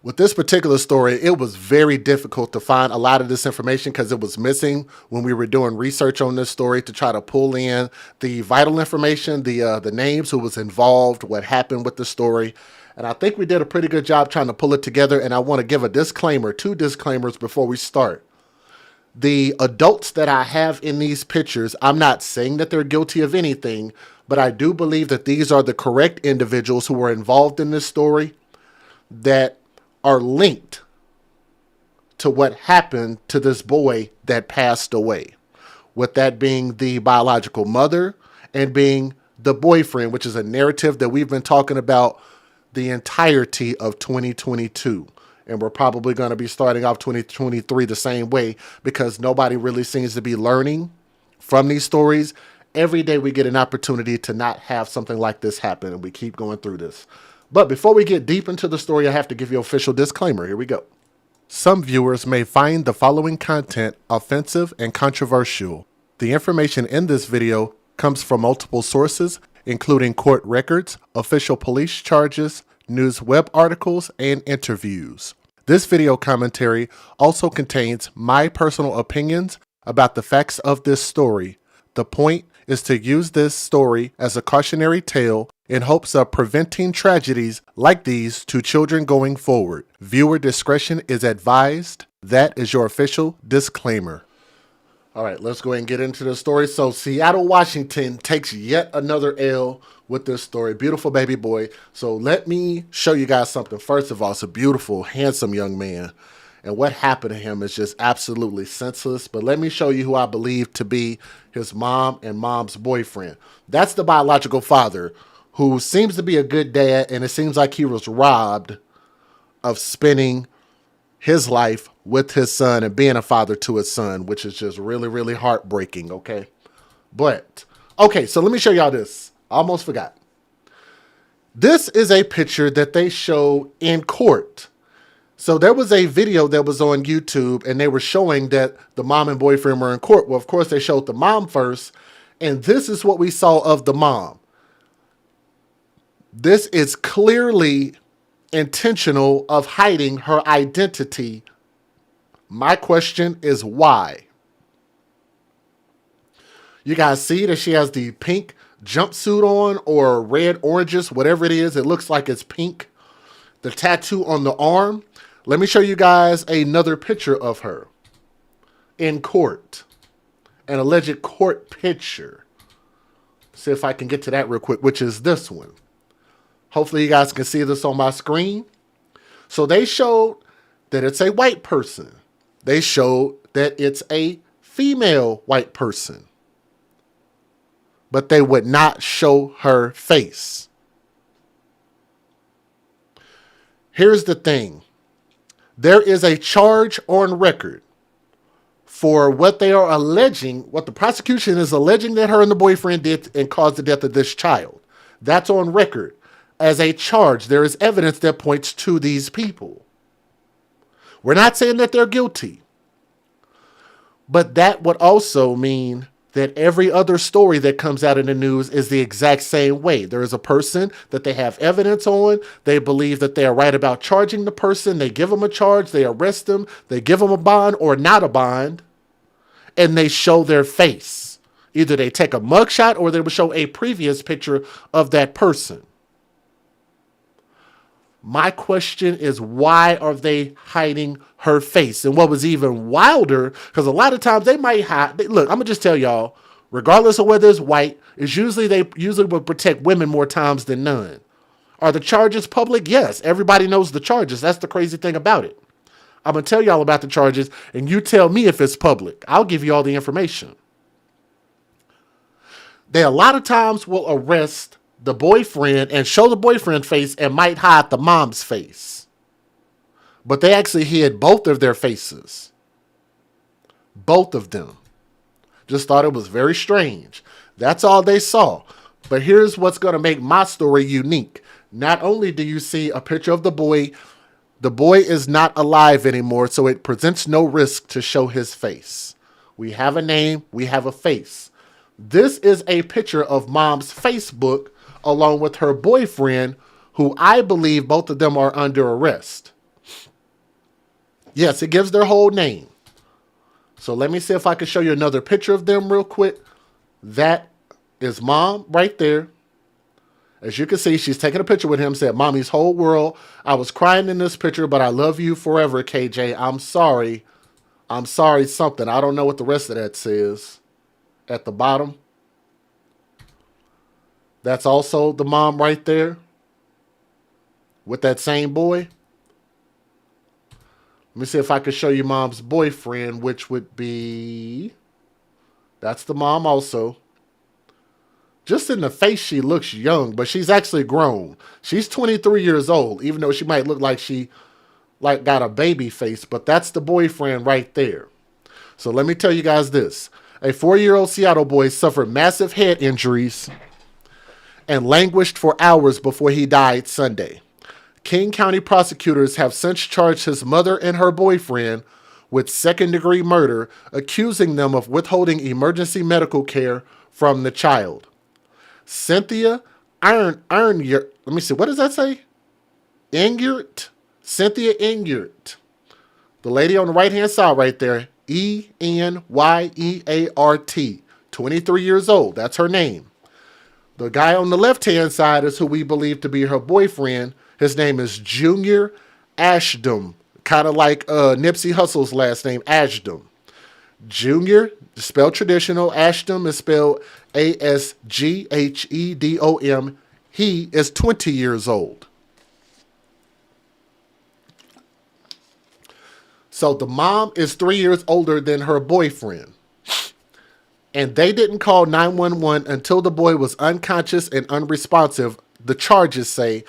With this particular story, it was very difficult to find a lot of this information because it was missing when we were doing research on this story to try to pull in the vital information, the names, who was involved, what happened with the story. And I think we did a pretty good job trying to pull it together. And I want to give a disclaimer, 2 disclaimers before we start. The adults that I have in these pictures, I'm not saying that they're guilty of anything, but I do believe that these are the correct individuals who were involved in this story that are linked to what happened to this boy that passed away. With that being the biological mother and being the boyfriend, which is a narrative that we've been talking about the entirety of 2022. And we're probably going to be starting off 2023 the same way because nobody really seems to be learning from these stories. Every day we get an opportunity to not have something like this happen, and we keep going through this. But before we get deep into the story, I have to give you an official disclaimer. Here we go. Some viewers may find the following content offensive and controversial. The information in this video comes from multiple sources, including court records, official police charges, news web articles, and interviews. This video commentary also contains my personal opinions about the facts of this story. The point is to use this story as a cautionary tale in hopes of preventing tragedies like these to children going forward. Viewer discretion is advised. That is your official disclaimer. All right, let's go ahead and get into the story. So Seattle, Washington takes yet another L with this story. Beautiful baby boy. So let me show you guys something. First of all, it's a beautiful, handsome young man. And what happened to him is just absolutely senseless. But let me show you who I believe to be his mom and mom's boyfriend. That's the biological father, who seems to be a good dad, and it seems like he was robbed of spending his life with his son and being a father to his son, which is just really, really heartbreaking, okay? But, okay, so let me show y'all this. I almost forgot. This is a picture that they show in court. So there was a video that was on YouTube, and they were showing that the mom and boyfriend were in court. Well, of course, they showed the mom first, and this is what we saw of the mom. This is clearly intentional of hiding her identity. My question is why? You guys see that she has the pink jumpsuit on, or red oranges, whatever it is. It looks like it's pink. The tattoo on the arm. Let me show you guys another picture of her in court. An alleged court picture. See if I can get to that real quick, which is this one. Hopefully you guys can see this on my screen. So they showed that it's a white person. They showed that it's a female white person. But they would not show her face. Here's the thing. There is a charge on record for what they are alleging, what the prosecution is alleging that her and the boyfriend did and caused the death of this child. That's on record. As a charge, there is evidence that points to these people. We're not saying that they're guilty. But that would also mean that every other story that comes out in the news is the exact same way. There is a person that they have evidence on. They believe that they are right about charging the person. They give them a charge. They arrest them. They give them a bond or not a bond. And they show their face. Either they take a mugshot or they will show a previous picture of that person. My question is, why are they hiding her face? And what was even wilder, because a lot of times they might hide. Look, I'm going to just tell y'all, regardless of whether it's white, they usually will protect women more times than none. Are the charges public? Yes. Everybody knows the charges. That's the crazy thing about it. I'm going to tell y'all about the charges, and you tell me if it's public. I'll give you all the information. They a lot of times will arrest the boyfriend and show the boyfriend face and might hide the mom's face. But they actually hid both of their faces. Both of them. Just thought it was very strange. That's all they saw. But here's what's going to make my story unique. Not only do you see a picture of the boy is not alive anymore, so it presents no risk to show his face. We have a name, we have a face. This is a picture of mom's Facebook along with her boyfriend, who I believe both of them are under arrest. Yes, it gives their whole name. So let me see if I can show you another picture of them real quick. That is mom right there. As you can see, she's taking a picture with him, said, "Mommy's whole world. I was crying in this picture, but I love you forever, KJ. I'm sorry. I'm sorry something." I don't know what the rest of that says at the bottom. That's also the mom right there with that same boy. Let me see if I can show you mom's boyfriend, which would be... That's the mom also. Just in the face, she looks young, but she's actually grown. She's 23 years old, even though she might look like she got a baby face, but that's the boyfriend right there. So let me tell you guys this. A 4-year-old Seattle boy suffered massive head injuries and languished for hours before he died Sunday. King County prosecutors have since charged his mother and her boyfriend with second-degree murder, accusing them of withholding emergency medical care from the child. Cynthia let me see, what does that say? Engyert? Cynthia Engyert. The lady on the right-hand side right there, Enyeart, 23 years old. That's her name. The guy on the left-hand side is who we believe to be her boyfriend. His name is Junior Ashdom, kind of like Nipsey Hussle's last name, Ashdom. Junior, spelled traditional. Ashdom is spelled Asghedom. He is 20 years old. So the mom is 3 years older than her boyfriend. And they didn't call 911 until the boy was unconscious and unresponsive, the charges say,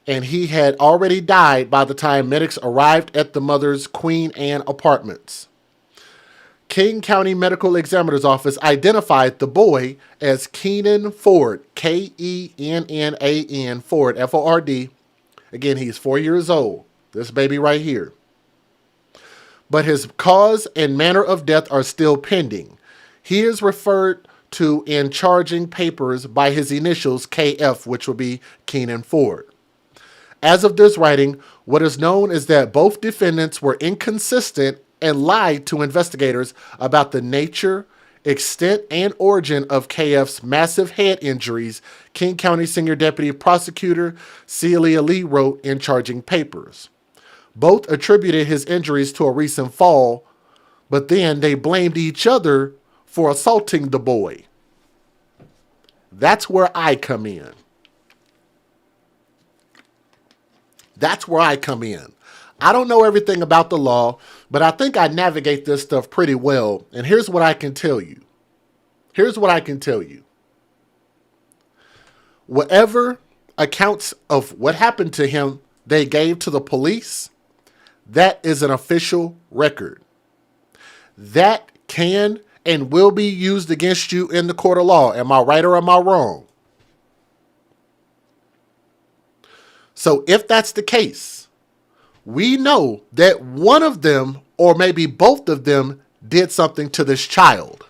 and he had already died by the time medics arrived at the mother's Queen Anne apartments. King County Medical Examiner's Office identified the boy as Kenan Ford, Kennan Ford, Ford. Again, he's 4 years old, this baby right here. But his cause and manner of death are still pending. He is referred to in charging papers by his initials KF, which will be Kenan Ford. As of this writing, what is known is that both defendants were inconsistent and lied to investigators about the nature, extent, and origin of KF's massive head injuries, King County Senior Deputy Prosecutor Celia Lee wrote in charging papers. Both attributed his injuries to a recent fall, but then they blamed each other for assaulting the boy. That's where I come in. That's where I come in. I don't know everything about the law, but I think I navigate this stuff pretty well. And here's what I can tell you. Whatever accounts of what happened to him they gave to the police, that is an official record. That can and will be used against you in the court of law. Am I right or am I wrong? So if that's the case, we know that one of them or maybe both of them did something to this child.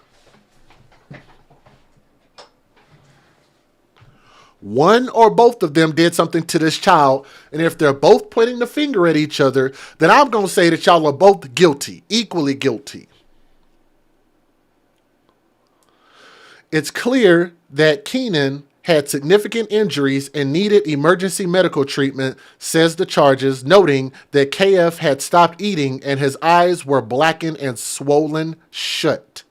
One or both of them did something to this child. And if they're both pointing the finger at each other, then I'm going to say that y'all are both guilty, equally guilty. It's clear that Kenan had significant injuries and needed emergency medical treatment, says the charges, noting that KF had stopped eating and his eyes were blackened and swollen shut.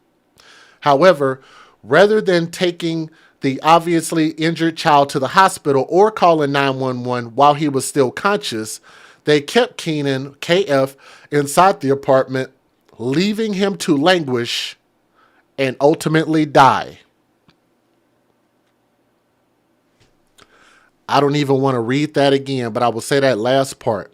However, rather than taking the obviously injured child to the hospital or calling 911 while he was still conscious, they kept Kenan, KF, inside the apartment, leaving him to languish and ultimately die. I don't even want to read that again, but I will say that last part.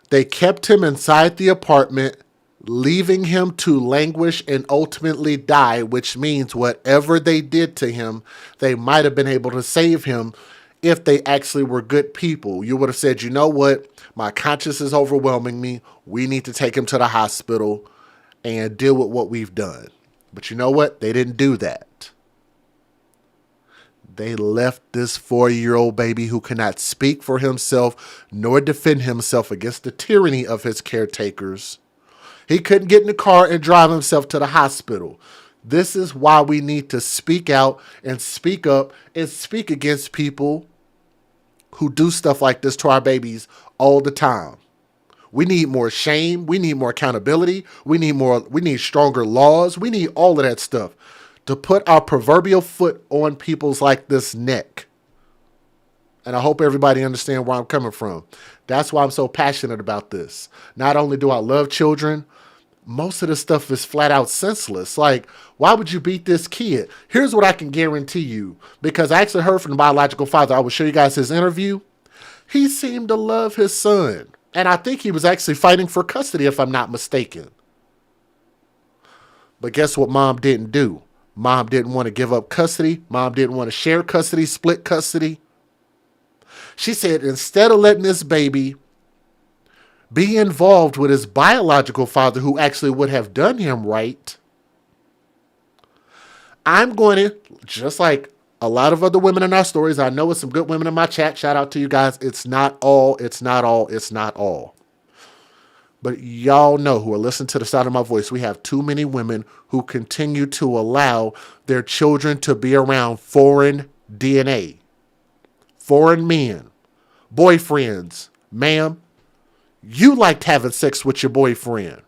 They kept him inside the apartment, leaving him to languish and ultimately die, which means whatever they did to him, they might have been able to save him if they actually were good people. You would have said, you know what? My conscience is overwhelming me. We need to take him to the hospital and deal with what we've done. But you know what? They didn't do that. They left this 4-year-old baby who cannot speak for himself nor defend himself against the tyranny of his caretakers. He couldn't get in the car and drive himself to the hospital. This is why we need to speak out and speak up and speak against people who do stuff like this to our babies all the time. We need more shame. We need more accountability. We need stronger laws. We need all of that stuff to put our proverbial foot on people's like this neck. And I hope everybody understands where I'm coming from. That's why I'm so passionate about this. Not only do I love children, most of this stuff is flat out senseless. Like, why would you beat this kid? Here's what I can guarantee you, because I actually heard from the biological father. I will show you guys his interview. He seemed to love his son. And I think he was actually fighting for custody, if I'm not mistaken. But guess what mom didn't do? Mom didn't want to give up custody. Mom didn't want to share custody, split custody. She said, instead of letting this baby be involved with his biological father, who actually would have done him right, I'm going to, just like a lot of other women in our stories, I know it's some good women in my chat. Shout out to you guys. It's not all. But y'all know who are listening to the sound of my voice, we have too many women who continue to allow their children to be around foreign DNA, foreign men, boyfriends. Ma'am, you liked having sex with your boyfriend.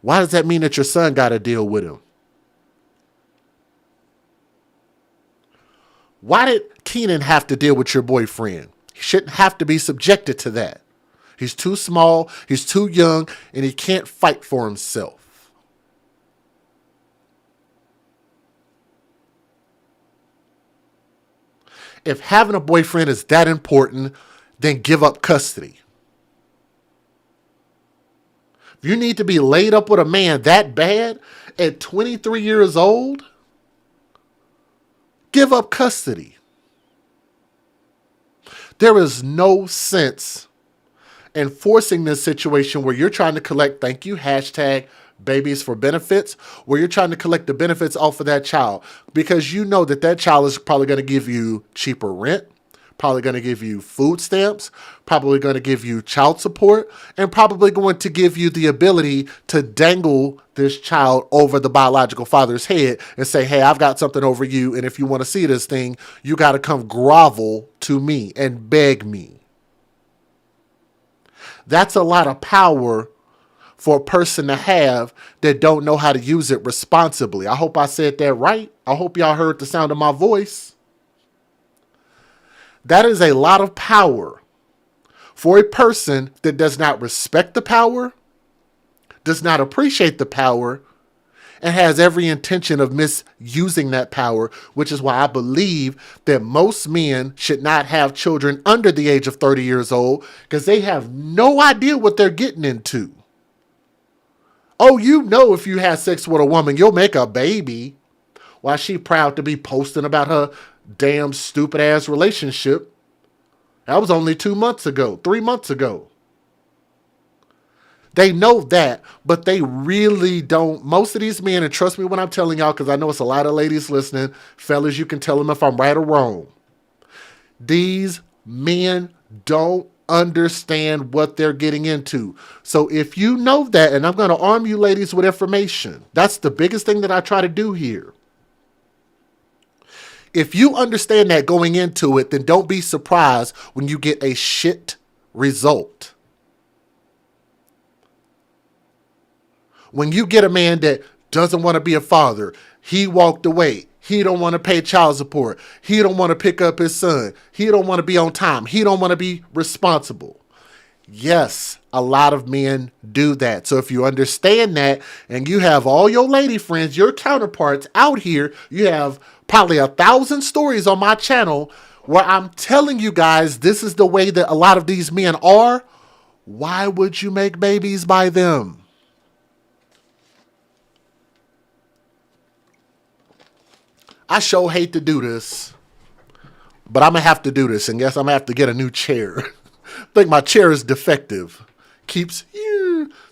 Why does that mean that your son got to deal with him? Why did Kenan have to deal with your boyfriend? He shouldn't have to be subjected to that. He's too small, he's too young, and he can't fight for himself. If having a boyfriend is that important, then give up custody. If you need to be laid up with a man that bad at 23 years old, give up custody. There is no sense in forcing this situation where you're trying to collect, thank you, hashtag babies for benefits, where you're trying to collect the benefits off of that child, because you know that that child is probably going to give you cheaper rent, probably going to give you food stamps, probably going to give you child support, and probably going to give you the ability to dangle this child over the biological father's head and say, hey, I've got something over you, and if you want to see this thing, you got to come grovel to me and beg me. That's a lot of power for a person to have that don't know how to use it responsibly. I hope I said that right. I hope y'all heard the sound of my voice. That is a lot of power for a person that does not respect the power, does not appreciate the power, and has every intention of misusing that power, which is why I believe that most men should not have children under the age of 30 years old, because they have no idea what they're getting into. Oh, you know, if you have sex with a woman, you'll make a baby. While she proud to be posting about her damn stupid ass relationship. That was only 2 months ago, 3 months ago. They know that, but they really don't. Most of these men, and trust me when I'm telling y'all, because I know it's a lot of ladies listening, fellas, you can tell them if I'm right or wrong. These men don't understand what they're getting into. So if you know that, and I'm going to arm you ladies with information, that's the biggest thing that I try to do here. If you understand that going into it, then don't be surprised when you get a shit result. When you get a man that doesn't want to be a father, he walked away. He don't want to pay child support. He don't want to pick up his son. He don't want to be on time. He don't want to be responsible. Yes, a lot of men do that. So if you understand that and you have all your lady friends, your counterparts out here, you have probably 1,000 stories on my channel where I'm telling you guys this is the way that a lot of these men are. Why would you make babies by them? I sure hate to do this, but I'm going to have to do this. And yes, I'm going to have to get a new chair. I think my chair is defective. Keeps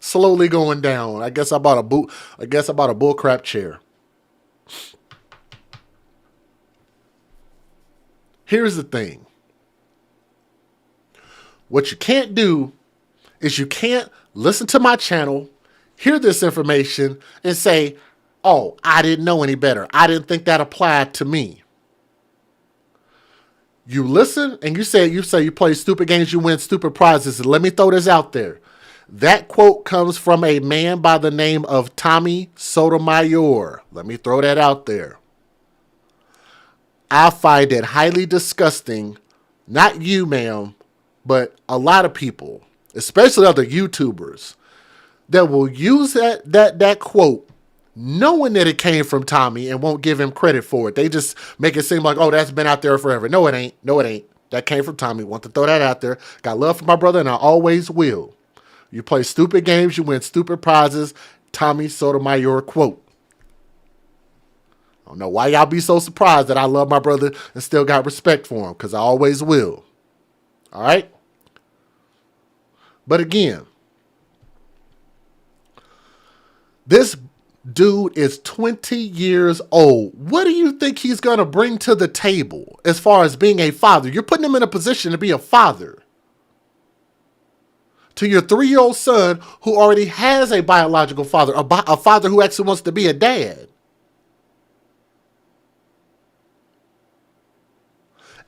slowly going down. I guess I bought a bull crap chair. Here's the thing. What you can't do is you can't listen to my channel, hear this information, and say, oh, I didn't know any better. I didn't think that applied to me. You listen and you say you play stupid games, you win stupid prizes. And let me throw this out there. That quote comes from a man by the name of Tommy Sotomayor. Let me throw that out there. I find it highly disgusting, not you, ma'am, but a lot of people, especially other YouTubers, that will use that quote knowing that it came from Tommy and won't give him credit for it. They just make it seem like, oh, that's been out there forever. No, it ain't. No, it ain't. That came from Tommy. Want to throw that out there. Got love for my brother, and I always will. You play stupid games, you win stupid prizes. Tommy Sotomayor quote. I don't know why y'all be so surprised that I love my brother and still got respect for him, because I always will. All right? But again, this dude is 20 years old. What do you think he's going to bring to the table as far as being a father? You're putting him in a position to be a father to your 3-year-old son who already has a biological father, a father who actually wants to be a dad.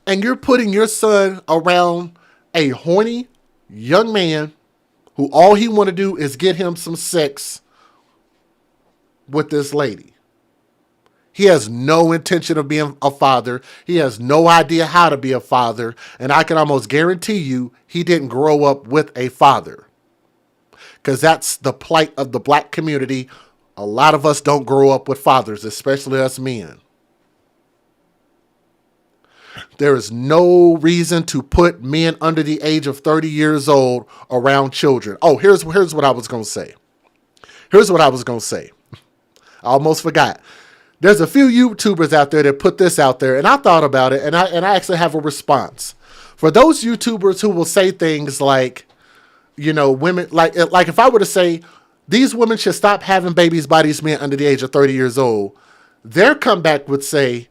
And you're putting your son around a horny young man who all he want to do is get him some sex with this lady. He has no intention of being a father. He has no idea how to be a father. And I can almost guarantee you he didn't grow up with a father. Because that's the plight of the black community. A lot of us don't grow up with fathers, especially us men. There is no reason to put men under the age of 30 years old around children. Oh, here's what I was going to say. I almost forgot. There's a few YouTubers out there that put this out there, and I thought about it, and I actually have a response. For those YouTubers who will say things like, you know, women, like if I were to say, these women should stop having babies by these men under the age of 30 years old, their comeback would say,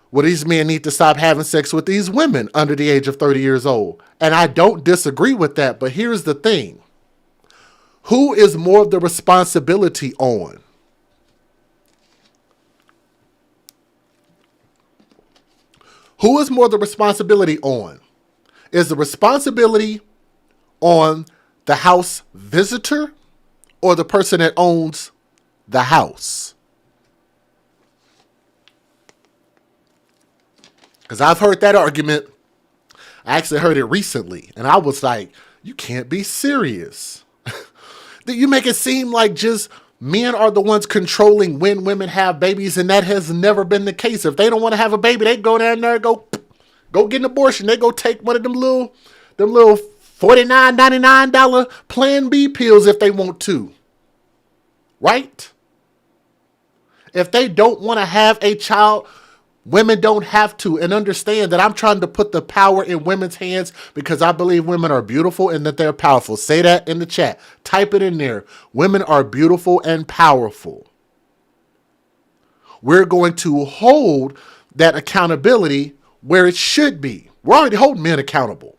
well, these men need to stop having sex with these women under the age of 30 years old. And I don't disagree with that, but here's the thing. Who is more of the responsibility on? Who is more the responsibility on? Is the responsibility on the house visitor or the person that owns the house? Because I've heard that argument. I actually heard it recently. And I was like, you can't be serious. You make it seem like just men are the ones controlling when women have babies, and that has never been the case. If they don't want to have a baby, they go down there and go get an abortion. They go take one of them little $49.99 Plan B pills if they want to. Right? If they don't want to have a child, women don't have to. And understand that I'm trying to put the power in women's hands because I believe women are beautiful and that they're powerful. Say that in the chat. Type it in there. Women are beautiful and powerful. We're going to hold that accountability where it should be. We're already holding men accountable.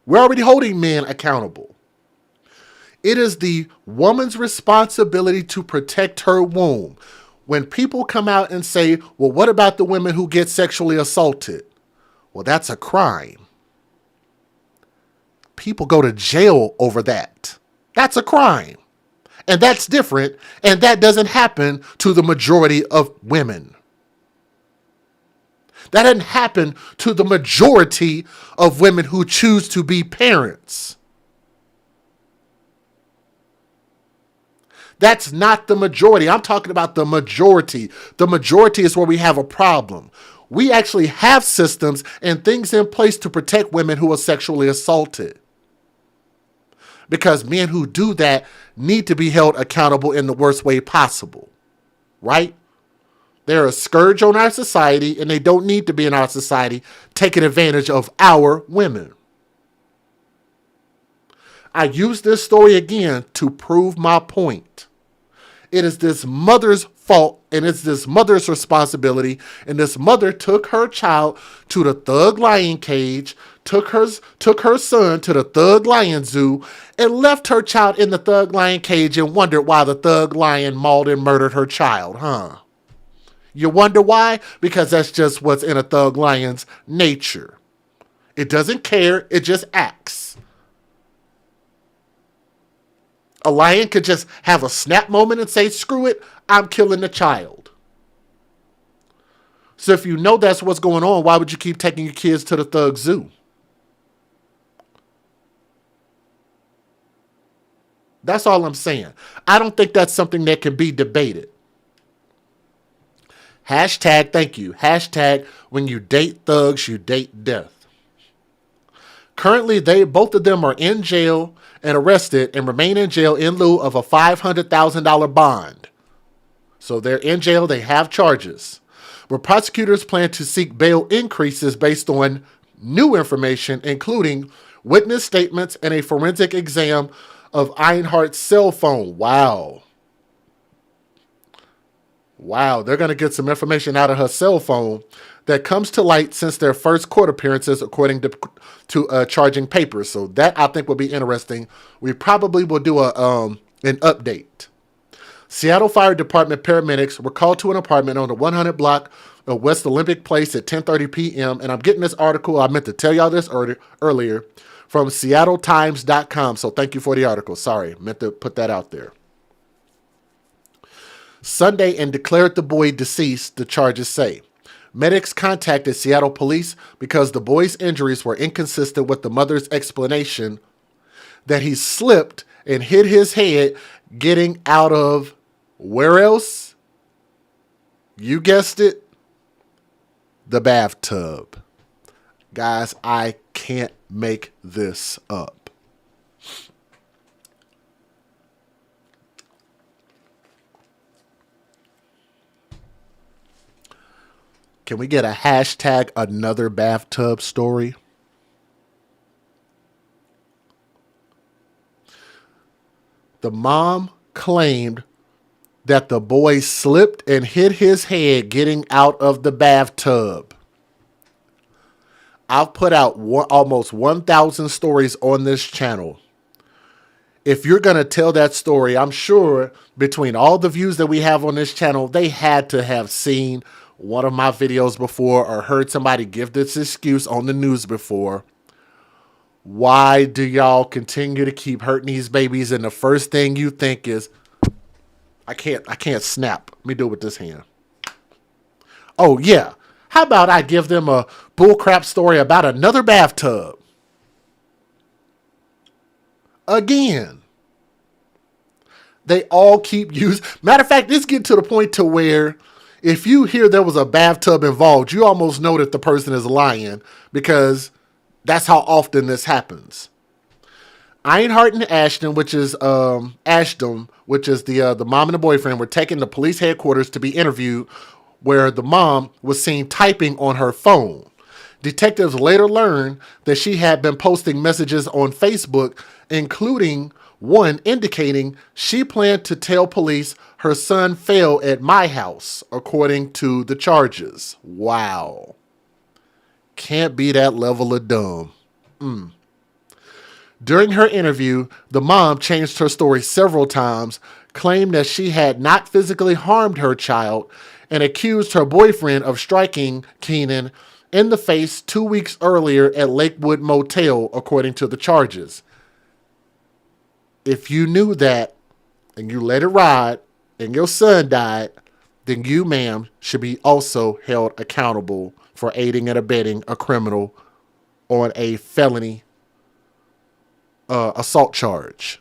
We're already holding men accountable. It is the woman's responsibility to protect her womb. When people come out and say, well, what about the women who get sexually assaulted? Well, that's a crime. People go to jail over that. That's a crime. And that's different. And that doesn't happen to the majority of women. That doesn't happen to the majority of women who choose to be parents. That's not the majority. I'm talking about the majority. The majority is where we have a problem. We actually have systems and things in place to protect women who are sexually assaulted. Because men who do that need to be held accountable in the worst way possible. Right? They're a scourge on our society, and they don't need to be in our society taking advantage of our women. I use this story again to prove my point. It is this mother's fault and it's this mother's responsibility. And this mother took her child to the Thug Lion cage, took her son to the Thug Lion zoo, and left her child in the Thug Lion cage and wondered why the Thug Lion mauled and murdered her child, huh? You wonder why? Because that's just what's in a Thug Lion's nature. It doesn't care, it just acts. A lion could just have a snap moment and say, screw it, I'm killing the child. So if you know that's what's going on, why would you keep taking your kids to the Thug Zoo? That's all I'm saying. I don't think that's something that can be debated. Hashtag, thank you. Hashtag, when you date thugs, you date death. Currently, both of them are in jail and arrested and remain in jail in lieu of a $500,000 bond. So they're in jail, they have charges. But prosecutors plan to seek bail increases based on new information, including witness statements and a forensic exam of Einhardt's cell phone. Wow, they're going to get some information out of her cell phone that comes to light since their first court appearances, according to charging papers. So that, I think, will be interesting. We probably will do an update. Seattle Fire Department paramedics were called to an apartment on the 100 block of West Olympic Place at 10:30 p.m. And I'm getting this article, I meant to tell y'all this earlier, from SeattleTimes.com. So thank you for the article. Sorry, meant to put that out there. Sunday and declared the boy deceased, the charges say. Medics contacted Seattle police because the boy's injuries were inconsistent with the mother's explanation that he slipped and hit his head getting out of where else? You guessed it, the bathtub. Guys, I can't make this up. Can we get a hashtag another bathtub story? The mom claimed that the boy slipped and hit his head getting out of the bathtub. I've put out almost 1,000 stories on this channel. If you're going to tell that story, I'm sure between all the views that we have on this channel, they had to have seen one of my videos before or heard somebody give this excuse on the news before. Why do y'all continue to keep hurting these babies? And the first thing you think is, I can't snap. Let me do it with this hand. Oh yeah. How about I give them a bullcrap story about another bathtub? Again. They all keep using. Matter of fact, this get to the point to where if you hear there was a bathtub involved, you almost know that the person is lying because that's how often this happens. Einhardt and Ashton, which is the mom and the boyfriend, were taken to police headquarters to be interviewed, where the mom was seen typing on her phone. Detectives later learned that she had been posting messages on Facebook, including one indicating she planned to tell police her son fell at my house, according to the charges. Wow. Can't be that level of dumb. During her interview, the mom changed her story several times, claimed that she had not physically harmed her child, and accused her boyfriend of striking Kenan in the face 2 weeks earlier at Lakewood Motel, according to the charges. If you knew that and you let it ride and your son died, then you, ma'am, should be also held accountable for aiding and abetting a criminal on a felony assault charge.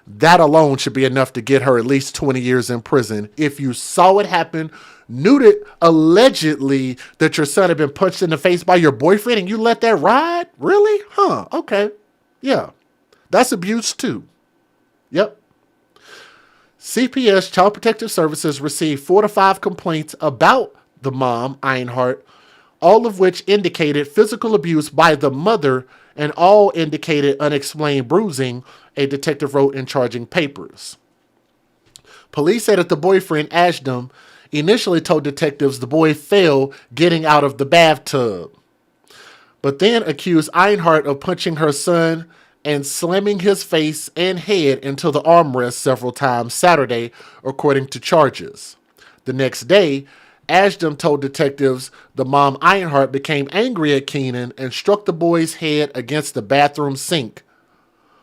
That alone should be enough to get her at least 20 years in prison. If you saw it happen, knew that allegedly that your son had been punched in the face by your boyfriend and you let that ride? Really? Huh. Okay. Yeah. That's abuse too. Yep. CPS, Child Protective Services, received 4 to 5 complaints about the mom, Einhardt, all of which indicated physical abuse by the mother and all indicated unexplained bruising, a detective wrote in charging papers. Police said that the boyfriend, Ashdam, initially told detectives the boy fell getting out of the bathtub, but then accused Einhart of punching her son and slamming his face and head into the armrest several times Saturday, according to charges. The next day, Ashdam told detectives the mom, Einhart, became angry at Kenan and struck the boy's head against the bathroom sink,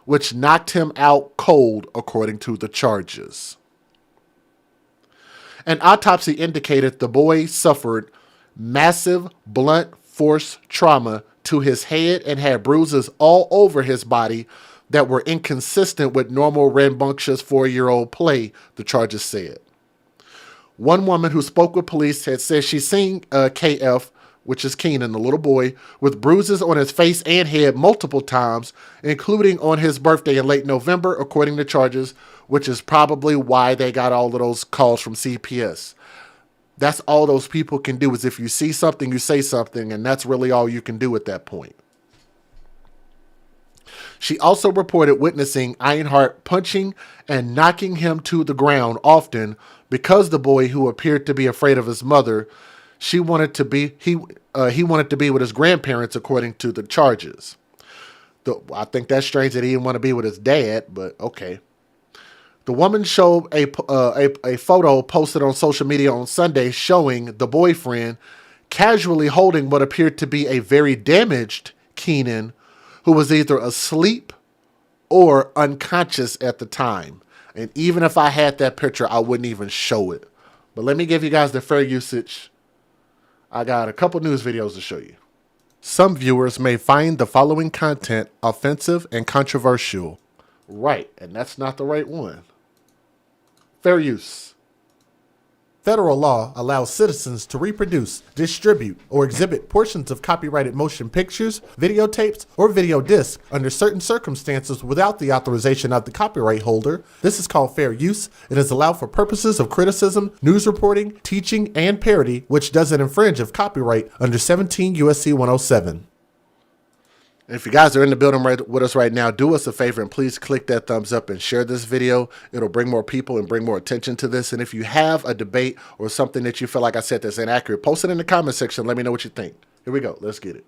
which knocked him out cold, according to the charges. An autopsy indicated the boy suffered massive blunt force trauma to his head and had bruises all over his body that were inconsistent with normal rambunctious 4-year-old play, the charges said. One woman who spoke with police had said she seen KF, which is Kenan, the little boy, with bruises on his face and head multiple times, including on his birthday in late November, according to charges, which is probably why they got all of those calls from CPS. That's all those people can do, is if you see something, you say something, and that's really all you can do at that point. She also reported witnessing Einhart punching and knocking him to the ground often because the boy, who appeared to be afraid of his mother, he wanted to be with his grandparents, according to the charges. I think that's strange that he didn't want to be with his dad, but okay. The woman showed a photo posted on social media on Sunday showing the boyfriend casually holding what appeared to be a very damaged Kenan, who was either asleep or unconscious at the time. And even if I had that picture, I wouldn't even show it. But let me give you guys the fair usage. I got a couple news videos to show you. Some viewers may find the following content offensive and controversial. Right, and that's not the right one. Fair use. Federal law allows citizens to reproduce, distribute, or exhibit portions of copyrighted motion pictures, videotapes, or video discs under certain circumstances without the authorization of the copyright holder. This is called fair use. It is allowed for purposes of criticism, news reporting, teaching, and parody, which doesn't infringe of copyright under 17 U.S.C. 107. And if you guys are in the building with us right now, do us a favor and please click that thumbs up and share this video. It'll bring more people and bring more attention to this. And if you have a debate or something that you feel like I said that's inaccurate, post it in the comment section. Let me know what you think. Here we go. Let's get it.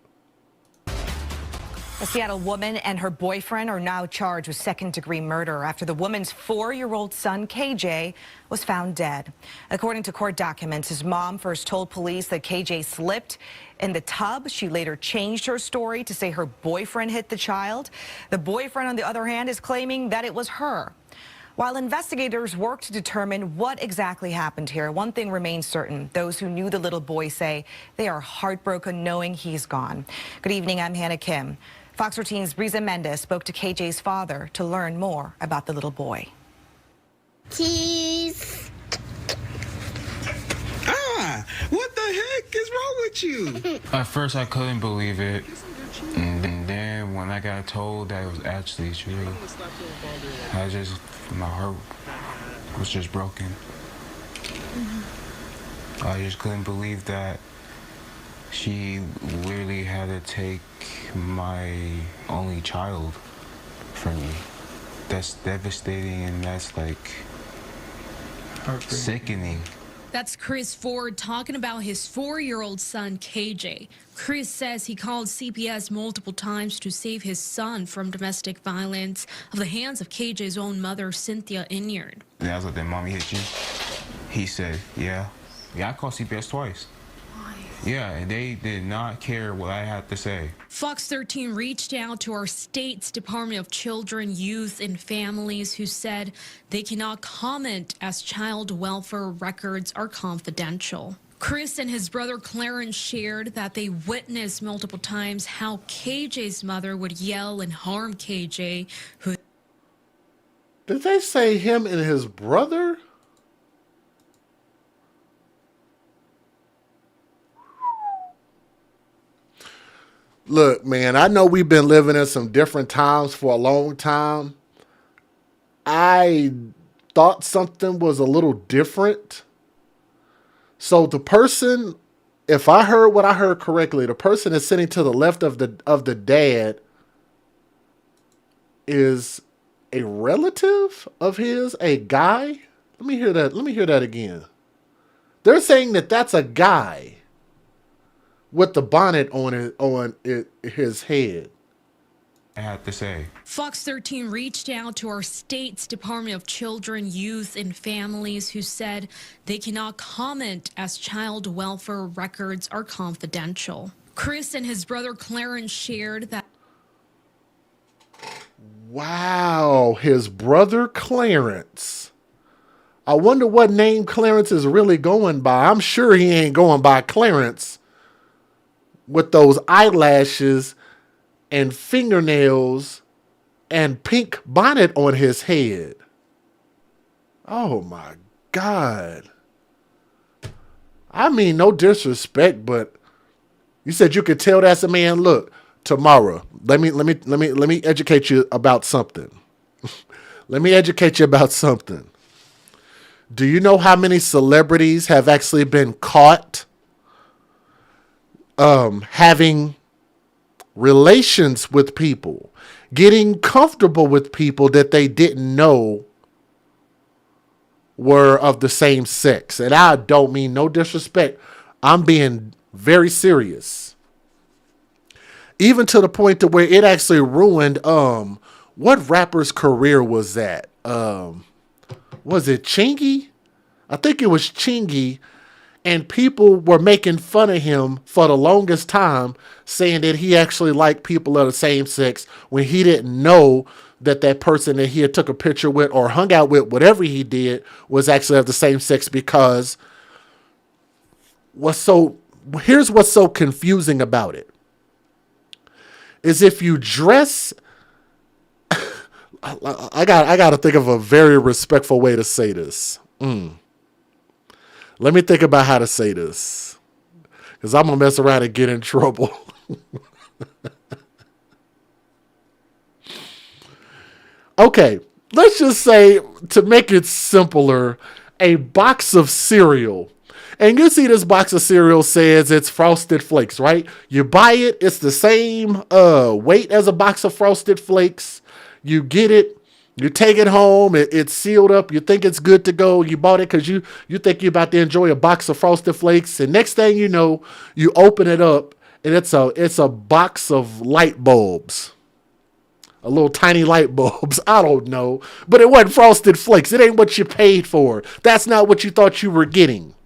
A Seattle woman and her boyfriend are now charged with second-degree murder after the woman's 4-year-old son, KJ, was found dead. According to court documents, his mom first told police that KJ slipped in the tub. She later changed her story to say her boyfriend hit the child. The boyfriend, on the other hand, is claiming that it was her. While investigators work to determine what exactly happened here, one thing remains certain. Those who knew the little boy say they are heartbroken knowing he's gone. Good evening, I'm Hannah Kim. Fox 13's Briza Mendez spoke to KJ's father to learn more about the little boy. Cheese. What the heck is wrong with you? At first, I couldn't believe it. And then when I got told that it was actually true, my heart was just broken. I just couldn't believe that she literally had to take my only child from me. That's devastating, and that's like sickening. That's Chris Ford talking about his 4-year-old son, KJ. Chris says he called CPS multiple times to save his son from domestic violence of the hands of KJ's own mother, Cynthia Inyard. And I was like, "Did mommy hit you?" He said, yeah. I called CPS twice. Yeah, and they did not care what I had to say. Fox 13 reached out to our state's Department of Children, Youth, and Families, who said they cannot comment as child welfare records are confidential. Chris and his brother Clarence shared that they witnessed multiple times how KJ's mother would yell and harm KJ, who... Did they say him and his brother? Look, man, I know we've been living in some different times for a long time. I thought something was a little different. So the person, if I heard what I heard correctly, the person that's sitting to the left of the dad is a relative of his, a guy. Let me hear that. Let me hear that again. They're saying that that's a guy with the bonnet his head. I have to say. Fox 13 reached out to our state's Department of Children, Youth, and Families, who said they cannot comment as child welfare records are confidential. Chris and his brother Clarence shared that. Wow, his brother Clarence. I wonder what name Clarence is really going by. I'm sure he ain't going by Clarence with those eyelashes and fingernails and pink bonnet on his head. Oh my God. I mean, no disrespect, but you said you could tell that's a man. Look, Tamara, let me educate you about something. Let me educate you about something. Do you know how many celebrities have actually been caught having relations with people, getting comfortable with people that they didn't know were of the same sex? And I don't mean no disrespect. I'm being very serious. Even to the point to where it actually ruined what rapper's career was that? Was it Chingy? I think it was Chingy. And people were making fun of him for the longest time, saying that he actually liked people of the same sex when he didn't know that that person that he had took a picture with or hung out with, whatever he did, was actually of the same sex. Because here's what's so confusing about it. Is if you dress, I got to think of a very respectful way to say this. Let me think about how to say this, because I'm going to mess around and get in trouble. Okay, let's just say, to make it simpler, a box of cereal. And you see this box of cereal says it's Frosted Flakes, right? You buy it, it's the same weight as a box of Frosted Flakes. You get it. You take it home, it's sealed up, you think it's good to go, you bought it because you think you're about to enjoy a box of Frosted Flakes, and next thing you know, you open it up, and it's a box of light bulbs. A little tiny light bulbs, I don't know, but it wasn't Frosted Flakes, it ain't what you paid for. That's not what you thought you were getting.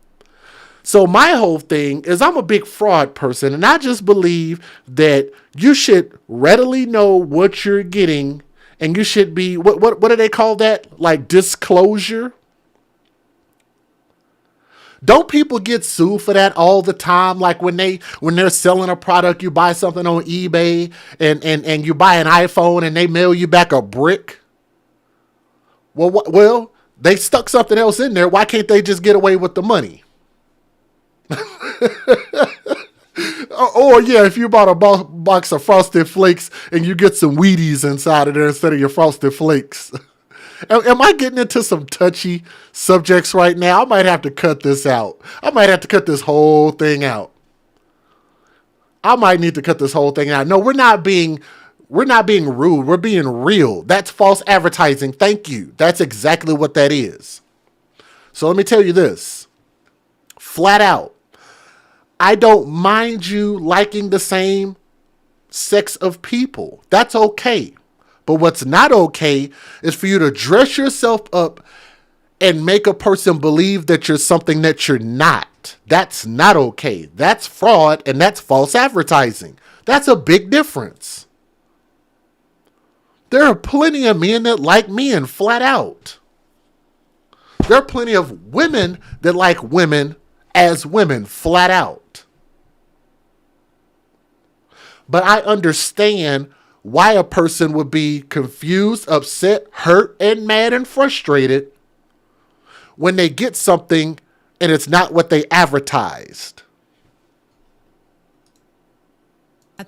So my whole thing is I'm a big fraud person, and I just believe that you should readily know what you're getting. And you should be, what do they call that? Like disclosure? Don't people get sued for that all the time? Like when they're selling a product, you buy something on eBay and you buy an iPhone and they mail you back a brick. Well, they stuck something else in there. Why can't they just get away with the money? Or yeah, if you bought a box of Frosted Flakes and you get some Wheaties inside of there instead of your Frosted Flakes. Am I getting into some touchy subjects right now? I might have to cut this out. I might have to cut this whole thing out. I might need to cut this whole thing out. No, we're not being rude. We're being real. That's false advertising. Thank you. That's exactly what that is. So let me tell you this. Flat out. I don't mind you liking the same sex of people. That's okay. But what's not okay is for you to dress yourself up and make a person believe that you're something that you're not. That's not okay. That's fraud and that's false advertising. That's a big difference. There are plenty of men that like men flat out. There are plenty of women that like women as women flat out. But I understand why a person would be confused, upset, hurt, and mad and frustrated when they get something and it's not what they advertised.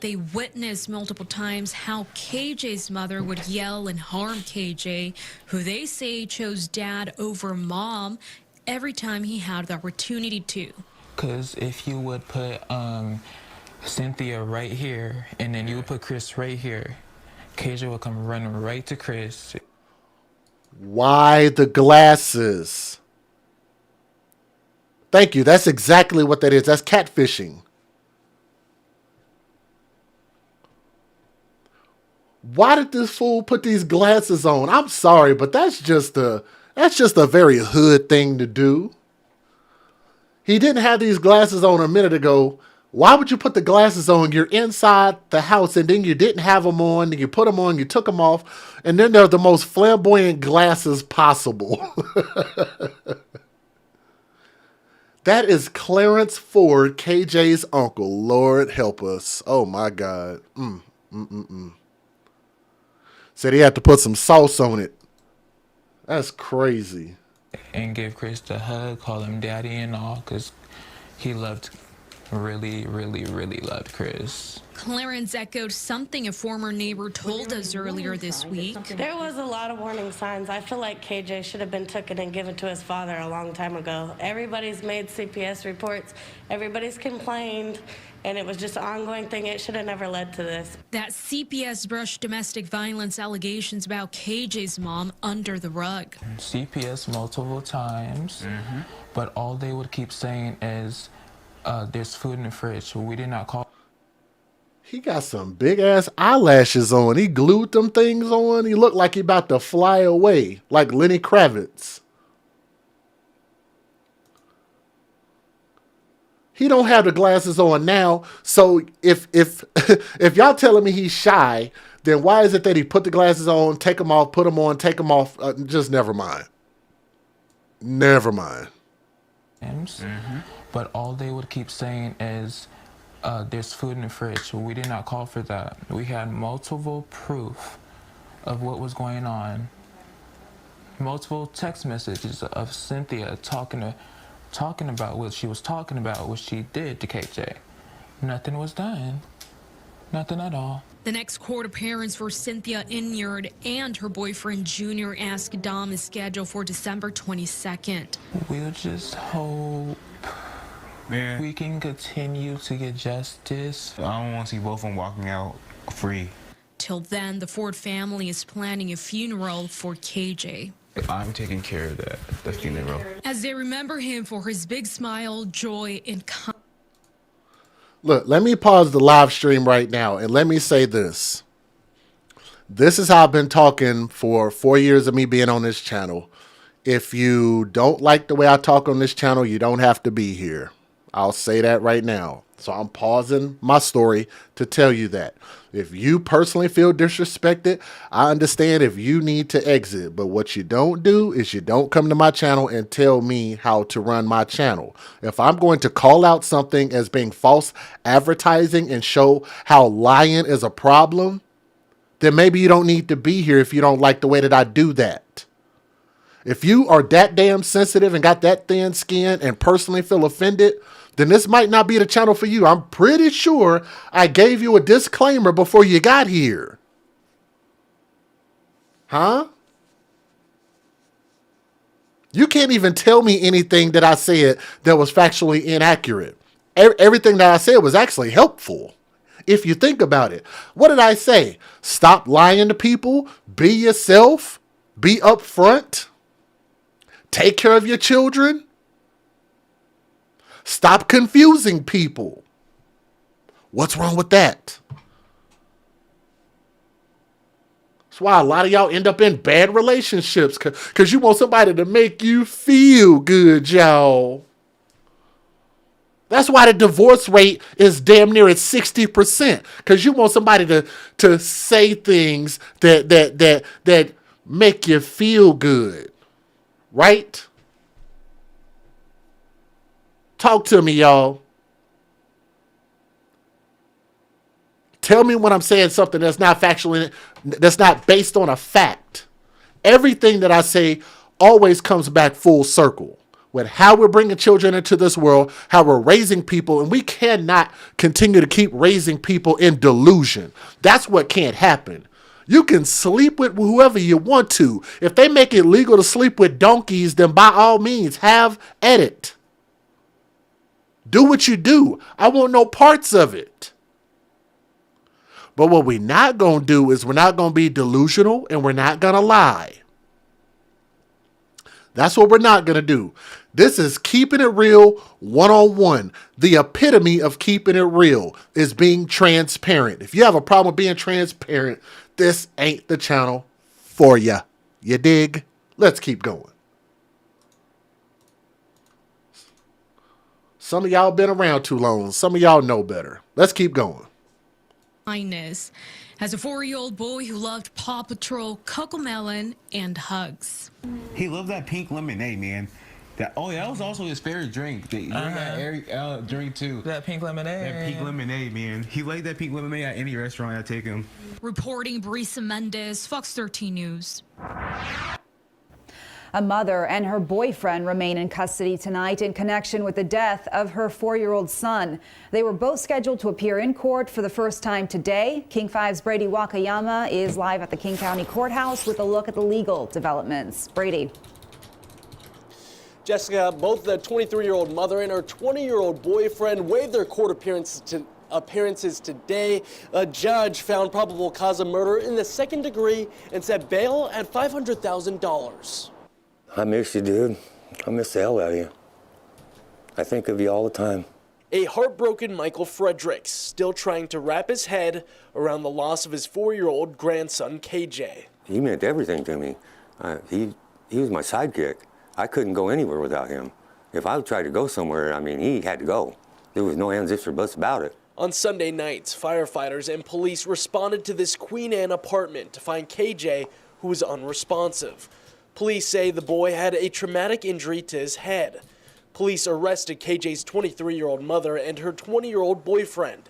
They witnessed multiple times how KJ's mother would yell and harm KJ, who they say chose dad over mom every time he had the opportunity to. Because if you would put Cynthia right here, and then you would put Chris right here, KJ would come running right to Chris. Why the glasses? Thank you. That's exactly what that is. That's catfishing. Why did this fool put these glasses on? I'm sorry, but that's just a very hood thing to do. He didn't have these glasses on a minute ago. Why would you put the glasses on? You're inside the house and then you didn't have them on. Then you put them on, you took them off, and then they're the most flamboyant glasses possible. That is Clarence Ford, KJ's uncle. Lord help us. Oh my God. Said he had to put some sauce on it. That's crazy. And give Chris a hug, call him daddy and all, because he really loved Chris. Clarence echoed something a former neighbor told us earlier this week. There was a lot of warning signs. I feel like KJ should have been taken and given to his father a long time ago. Everybody's made CPS reports. Everybody's complained. And it was just an ongoing thing. It should have never led to this. That CPS brushed domestic violence allegations about KJ's mom under the rug. CPS multiple times, but all they would keep saying is, there's food in the fridge. We did not call. He got some big ass eyelashes on. He glued them things on. He looked like he about to fly away, like Lenny Kravitz. He don't have the glasses on now. So if if y'all telling me he's shy, then why is it that he put the glasses on, take them off, put them on, take them off? Just never mind. Never mind. But all they would keep saying is, there's food in the fridge. We did not call for that. We had multiple proof of what was going on. Multiple text messages of Cynthia talking about what she was talking about, what she did to KJ. Nothing was done. Nothing at all. The next court appearance for Cynthia Inyard and her boyfriend Junior Ask Dom is scheduled for December 22nd. We'll just hope we can continue to get justice. I don't want to see both of them walking out free. Till then, the Ford family is planning a funeral for KJ. I'm taking care of the funeral. As they remember him for his big smile, joy, and kindness. Look, let me pause the live stream right now and let me say this. This is how I've been talking for 4 years of me being on this channel. If you don't like the way I talk on this channel, you don't have to be here. I'll say that right now. So I'm pausing my story to tell you that. If you personally feel disrespected, I understand if you need to exit. But what you don't do is you don't come to my channel and tell me how to run my channel. If I'm going to call out something as being false advertising and show how lying is a problem, then maybe you don't need to be here if you don't like the way that I do that. If you are that damn sensitive and got that thin skin and personally feel offended, then this might not be the channel for you. I'm pretty sure I gave you a disclaimer before you got here. Huh? You can't even tell me anything that I said that was factually inaccurate. Everything that I said was actually helpful. If you think about it. What did I say? Stop lying to people. Be yourself. Be upfront. Take care of your children. Stop confusing people. What's wrong with that? That's why a lot of y'all end up in bad relationships because you want somebody to make you feel good, y'all. That's why the divorce rate is damn near at 60% because you want somebody to say things that make you feel good, right? Talk to me, y'all. Tell me when I'm saying something that's not factually, that's not based on a fact. Everything that I say always comes back full circle with how we're bringing children into this world, how we're raising people, and we cannot continue to keep raising people in delusion. That's what can't happen. You can sleep with whoever you want to. If they make it legal to sleep with donkeys, then by all means, have at it. Do what you do. I want no parts of it. But what we're not going to do is we're not going to be delusional and we're not going to lie. That's what we're not going to do. This is keeping it real one-on-one. The epitome of keeping it real is being transparent. If you have a problem with being transparent, this ain't the channel for you. You dig? Let's keep going. Some of y'all been around too long. Some of y'all know better. Let's keep going. Kindness as a 4-year-old boy who loved Paw Patrol, Cocomelon, and hugs. He loved that pink lemonade, man. That was also his favorite drink. That drink too. That pink lemonade. That pink lemonade, man. He liked that pink lemonade at any restaurant I take him. Reporting Brisa Mendez, Fox 13 News. A mother and her boyfriend remain in custody tonight in connection with the death of her 4-year-old son. They were both scheduled to appear in court for the first time today. King 5's Brady Wakayama is live at the King County Courthouse with a look at the legal developments. Brady. Jessica, both the 23-year-old mother and her 20-year-old boyfriend waived their court appearances today. A judge found probable cause of murder in the second degree and set bail at $500,000. I miss you, dude. I miss the hell out of you. I think of you all the time. A heartbroken Michael Fredericks still trying to wrap his head around the loss of his 4-year-old grandson, KJ. He meant everything to me. He was my sidekick. I couldn't go anywhere without him. If I tried to go somewhere, I mean, he had to go. There was no ands, ifs, or buts about it. On Sunday nights, firefighters and police responded to this Queen Anne apartment to find KJ, who was unresponsive. Police say the boy had a traumatic injury to his head. Police arrested KJ's 23-year-old mother and her 20-year-old boyfriend.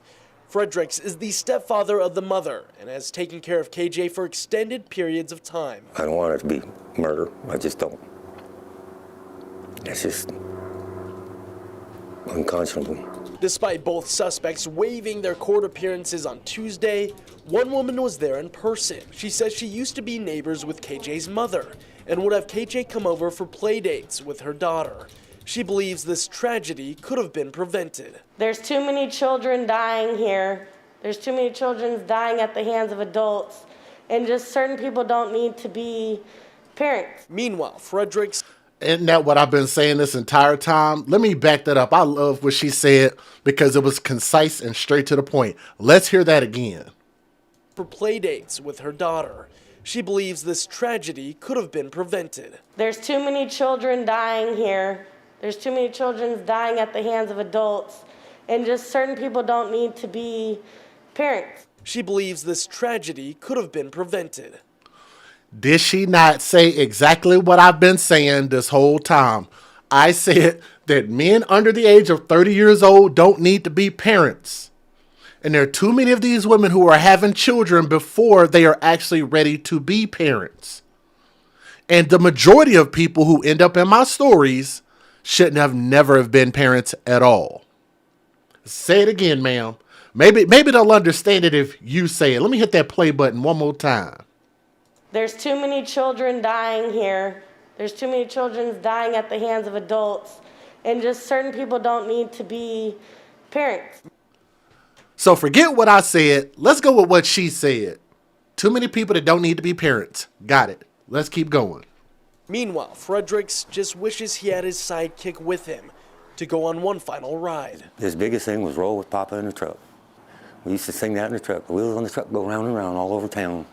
Fredericks is the stepfather of the mother and has taken care of KJ for extended periods of time. I don't want it to be murder. I just don't. It's just unconscionable. Despite both suspects waiving their court appearances on Tuesday, one woman was there in person. She says she used to be neighbors with KJ's mother and would have KJ come over for play dates with her daughter. She believes this tragedy could have been prevented. There's too many children dying here. There's too many children dying at the hands of adults. And just certain people don't need to be parents. Meanwhile, Fredericks... Isn't that what I've been saying this entire time? Let me back that up. I love what she said because it was concise and straight to the point. Let's hear that again. For play dates with her daughter. She believes this tragedy could have been prevented. There's too many children dying here. There's too many children dying at the hands of adults. And just certain people don't need to be parents. She believes this tragedy could have been prevented. Did she not say exactly what I've been saying this whole time? I said that men under the age of 30 years old don't need to be parents. And there are too many of these women who are having children before they are actually ready to be parents. And the majority of people who end up in my stories shouldn't have never have been parents at all. Say it again, ma'am. Maybe they'll understand it if you say it. Let me hit that play button one more time. There's too many children dying here. There's too many children dying at the hands of adults. And just certain people don't need to be parents. So forget what I said. Let's go with what she said. Too many people that don't need to be parents. Got it. Let's keep going. Meanwhile, Fredericks just wishes he had his sidekick with him to go on one final ride. His biggest thing was roll with Papa in the truck. We used to sing that in the truck. The wheels on the truck go round and round all over town.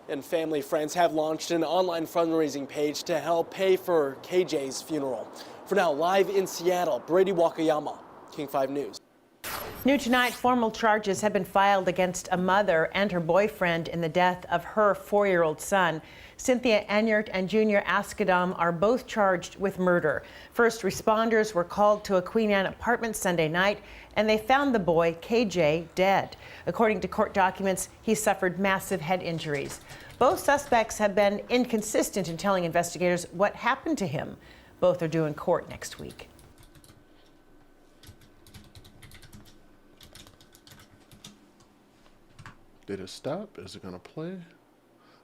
And family friends have launched an online fundraising page to help pay for KJ's funeral. For now, live in Seattle, Brady Wakayama, King 5 News. New tonight, formal charges have been filed against a mother and her boyfriend in the death of her 4-year-old son. Cynthia Enyart and Junior Askadam are both charged with murder. First responders were called to a Queen Anne apartment Sunday night, and they found the boy, KJ, dead. According to court documents, he suffered massive head injuries. Both suspects have been inconsistent in telling investigators what happened to him. Both are due in court next week. Did it stop? Is it going to play?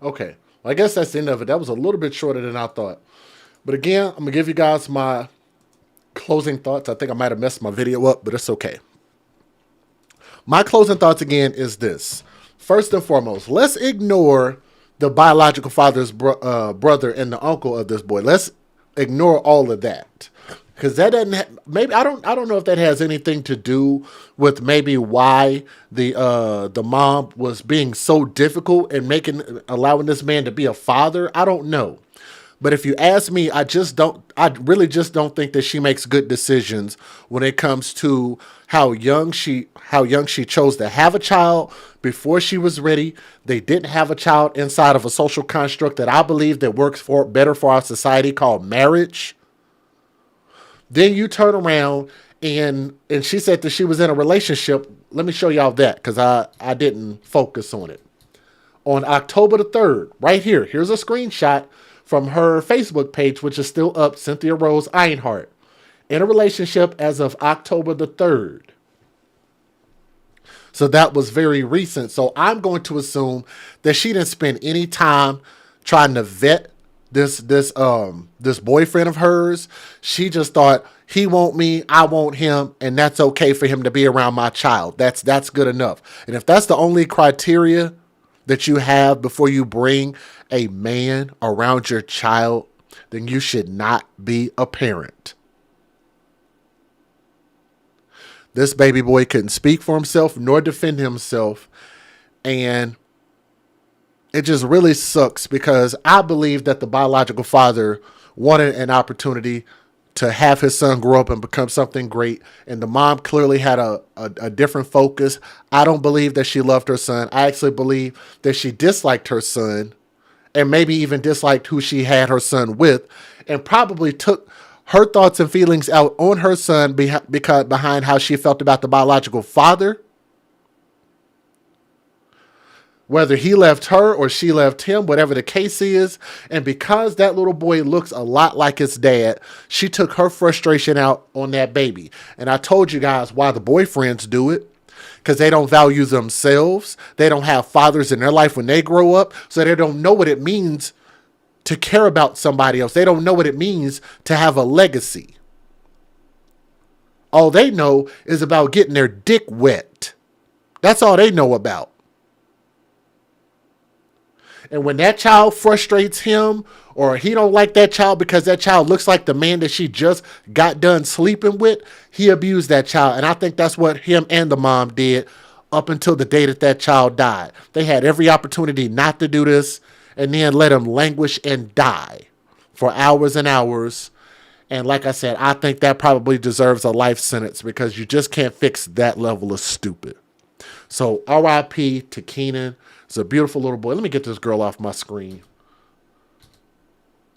Okay. Well, I guess that's the end of it. That was a little bit shorter than I thought. But again, I'm going to give you guys my closing thoughts. I think I might have messed my video up, but it's okay. My closing thoughts again is this. First and foremost, let's ignore the biological father's brother and the uncle of this boy. Let's ignore all of that, because that doesn't maybe I don't know if that has anything to do with maybe why the mom was being so difficult and allowing this man to be a father. I don't know. But if you ask me, I really just don't think that she makes good decisions when it comes to how young she chose to have a child before she was ready. They didn't have a child inside of a social construct that I believe that works better for our society, called marriage. Then you turn around and she said that she was in a relationship. Let me show y'all that, because I didn't focus on it. On October the 3rd, right here, here's a screenshot from her Facebook page, which is still up, Cynthia Rose Ironheart, in a relationship as of October the 3rd. So that was very recent. So I'm going to assume that she didn't spend any time trying to vet this boyfriend of hers. She just thought, he want me, I want him, and that's okay for him to be around my child. That's good enough. And if that's the only criteria that you have before you bring a man around your child, then you should not be a parent. This baby boy couldn't speak for himself nor defend himself. And it just really sucks, because I believe that the biological father wanted an opportunity to have his son grow up and become something great. And the mom clearly had a different focus. I don't believe that she loved her son. I actually believe that she disliked her son, and maybe even disliked who she had her son with, and probably took her thoughts and feelings out on her son because behind how she felt about the biological father. Whether he left her or she left him, whatever the case is. And because that little boy looks a lot like his dad, she took her frustration out on that baby. And I told you guys why the boyfriends do it. Because they don't value themselves. They don't have fathers in their life when they grow up. So they don't know what it means to care about somebody else. They don't know what it means to have a legacy. All they know is about getting their dick wet. That's all they know about. And when that child frustrates him, or he don't like that child because that child looks like the man that she just got done sleeping with, he abused that child. And I think that's what him and the mom did up until the day that child died. They had every opportunity not to do this, and then let him languish and die for hours and hours. And like I said, I think that probably deserves a life sentence, because you just can't fix that level of stupid. So R.I.P. to Kenan. It's a beautiful little boy. Let me get this girl off my screen.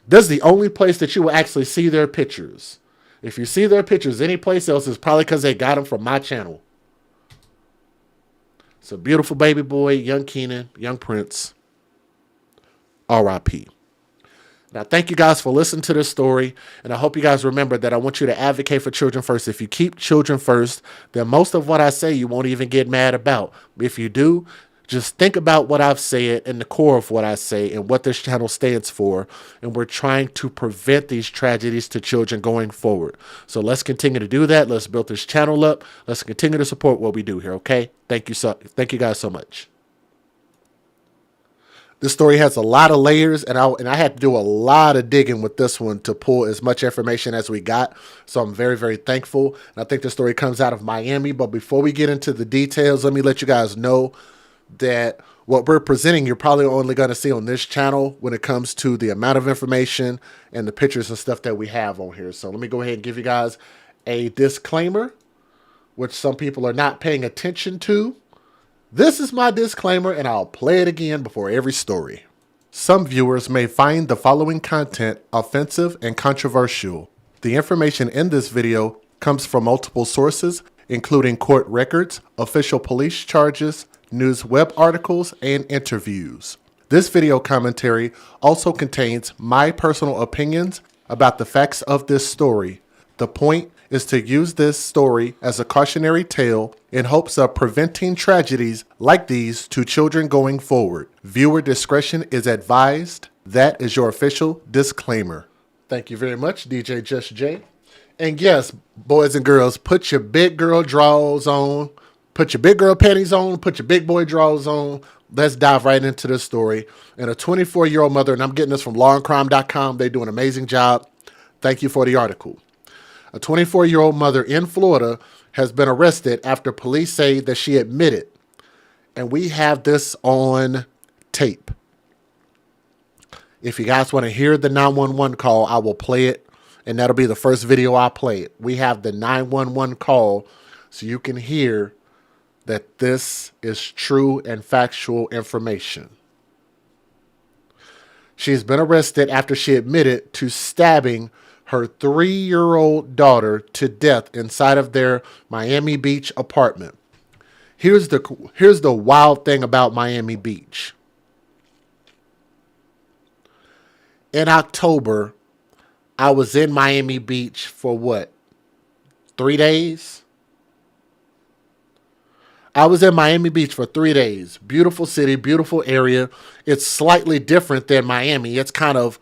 This is the only place that you will actually see their pictures. If you see their pictures any place else, it's probably because they got them from my channel. It's a beautiful baby boy, young Kenan, young Prince. R.I.P. Now, thank you guys for listening to this story. And I hope you guys remember that I want you to advocate for children first. If you keep children first, then most of what I say you won't even get mad about. If you do, just think about what I've said and the core of what I say and what this channel stands for. And we're trying to prevent these tragedies to children going forward. So let's continue to do that. Let's build this channel up. Let's continue to support what we do here, okay? Thank you guys so much. This story has a lot of layers, and I had to do a lot of digging with this one to pull as much information as we got. So I'm very, very thankful. And I think the story comes out of Miami. But before we get into the details, let me let you guys know that what we're presenting, you're probably only going to see on this channel when it comes to the amount of information and the pictures and stuff that we have on here. So let me go ahead and give you guys a disclaimer, which some people are not paying attention to. This is my disclaimer, and I'll play it again before every story. Some viewers may find the following content offensive and controversial. The information in this video comes from multiple sources, including court records, official police charges, news web articles, and interviews. This video commentary also contains my personal opinions about the facts of this story. The point is to use this story as a cautionary tale in hopes of preventing tragedies like these to children going forward. Viewer discretion is advised. That is your official disclaimer. Thank you very much, DJ Just J. And yes, boys and girls, put your big girl drawers on. Put your big girl panties on, put your big boy drawers on. Let's dive right into this story. And a 24-year-old mother, and I'm getting this from lawandcrime.com. They do an amazing job. Thank you for the article. A 24-year-old mother in Florida has been arrested after police say that she admitted, and we have this on tape. If you guys want to hear the 911 call, I will play it, and that'll be the first video I play. We have the 911 call so you can hear that this is true and factual information. She's been arrested after she admitted to stabbing her 3-year-old daughter to death inside of their Miami Beach apartment. Here's the wild thing about Miami Beach. In October, I was in Miami Beach for what? 3 days? I was in Miami Beach for 3 days. Beautiful city, beautiful area. It's slightly different than Miami. It's kind of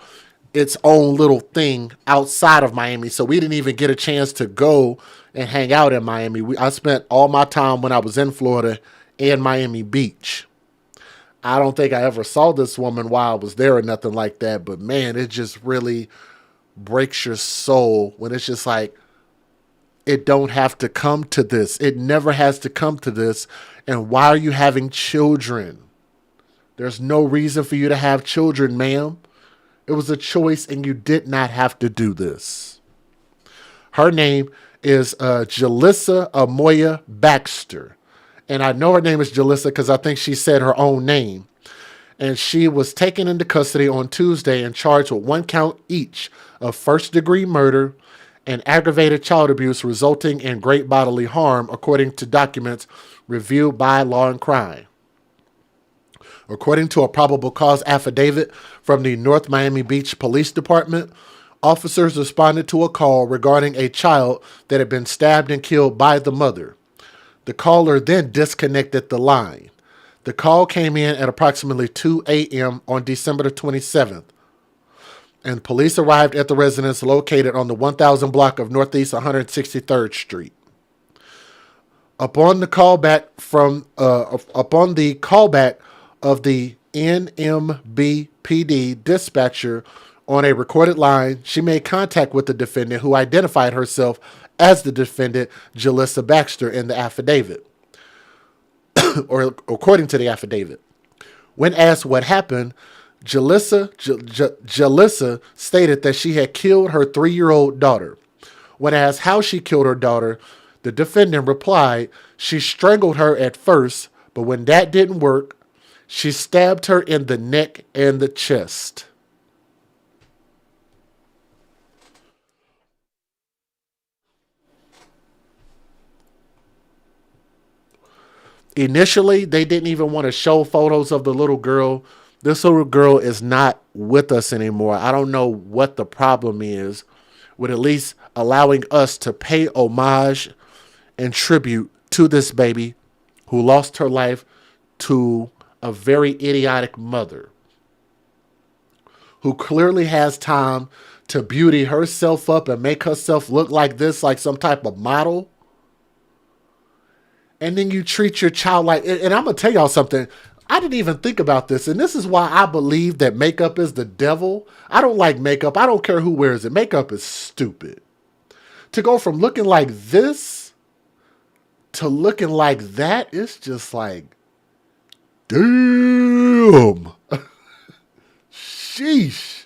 its own little thing outside of Miami. So we didn't even get a chance to go and hang out in Miami. I spent all my time when I was in Florida in Miami Beach. I don't think I ever saw this woman while I was there or nothing like that. But man, it just really breaks your soul when it's just like, it don't have to come to this. It never has to come to this. And why are you having children? There's no reason for you to have children, ma'am. It was a choice and you did not have to do this. Her name is Jalissa Amoya Baxter. And I know her name is Jalissa because I think she said her own name. And she was taken into custody on Tuesday and charged with 1 count each of first-degree murder and aggravated child abuse resulting in great bodily harm, according to documents reviewed by Law and Crime. According to a probable cause affidavit from the North Miami Beach Police Department, officers responded to a call regarding a child that had been stabbed and killed by the mother. The caller then disconnected the line. The call came in at approximately 2 a.m. on December the 27th. And police arrived at the residence located on the 1000 block of Northeast 163rd Street. Upon the callback of the NMBPD dispatcher on a recorded line, she made contact with the defendant, who identified herself as the defendant, Jalissa Baxter, in the affidavit, or according to the affidavit. When asked what happened, Jalissa stated that she had killed her 3-year-old daughter. When asked how she killed her daughter, the defendant replied she strangled her at first, but when that didn't work, she stabbed her in the neck and the chest. Initially, they didn't even want to show photos of the little girl. This little girl is not with us anymore. I don't know what the problem is with at least allowing us to pay homage and tribute to this baby who lost her life to a very idiotic mother who clearly has time to beauty herself up and make herself look like this, like some type of model. And then you treat your child like, and I'm going to tell y'all something. I didn't even think about this. And this is why I believe that makeup is the devil. I don't like makeup. I don't care who wears it. Makeup is stupid. To go from looking like this to looking like that, it's just like, damn. Sheesh.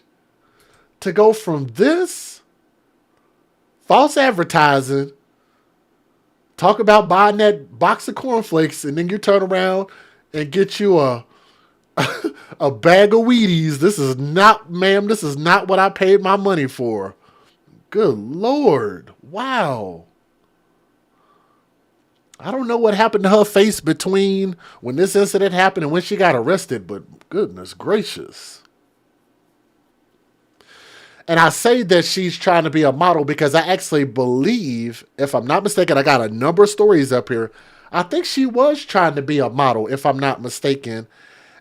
To go from this, false advertising, talk about buying that box of cornflakes, and then you turn around and get you a bag of Wheaties. This is not, ma'am, this is not what I paid my money for. Good Lord. Wow. I don't know what happened to her face between when this incident happened and when she got arrested, but goodness gracious. And I say that she's trying to be a model because I actually believe, if I'm not mistaken, I got a number of stories up here. I think she was trying to be a model, if I'm not mistaken.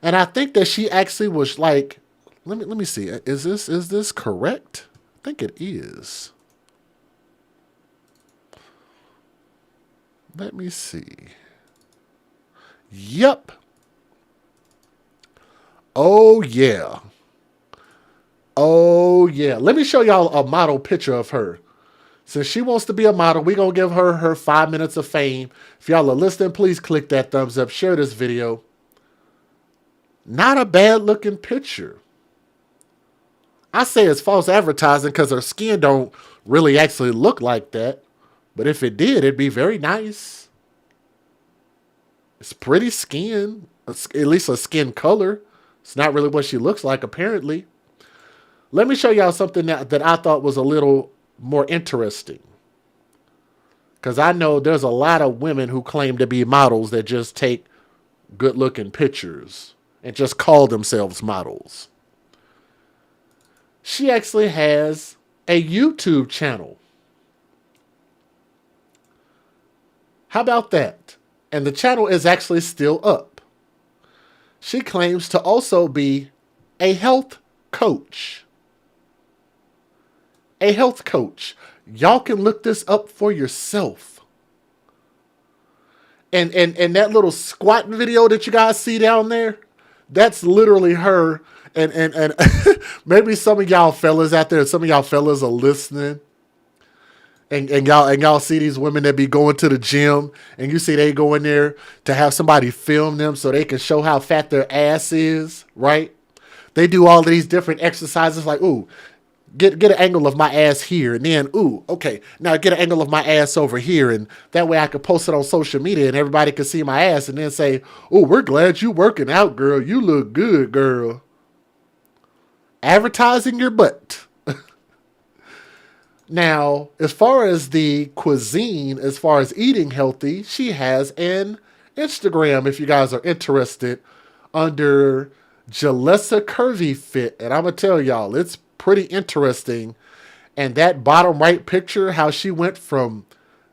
And I think that she actually was like, let me see. Is this correct? I think it is. Let me see. Yep. Oh, yeah. Oh, yeah. Let me show y'all a model picture of her. Since she wants to be a model, we're going to give her her 5 minutes of fame. If y'all are listening, please click that thumbs up. Share this video. Not a bad looking picture. I say it's false advertising because her skin don't really actually look like that. But if it did, it'd be very nice. It's pretty skin. At least a skin color. It's not really what she looks like, apparently. Let me show y'all something that I thought was a little more interesting. Because I know there's a lot of women who claim to be models that just take good-looking pictures and just call themselves models. She actually has a YouTube channel. How about that? And the channel is actually still up. She claims to also be a health coach. A health coach. Y'all can look this up for yourself. And that little squatting video that you guys see down there, that's literally her. And maybe some of y'all fellas out there, some of y'all fellas are listening. And y'all see these women that be going to the gym, and you see they go in there to have somebody film them so they can show how fat their ass is, right? They do all of these different exercises like, ooh, get an angle of my ass here, and then, ooh, okay, now get an angle of my ass over here, and that way I can post it on social media and everybody can see my ass and then say, ooh, we're glad you working out, girl. You look good, girl. Advertising your butt. Now, as far as the cuisine, as far as eating healthy, she has an Instagram, if you guys are interested, under Jalessa Curvy Fit. And I'm going to tell y'all, it's pretty interesting. And that bottom right picture, how she went from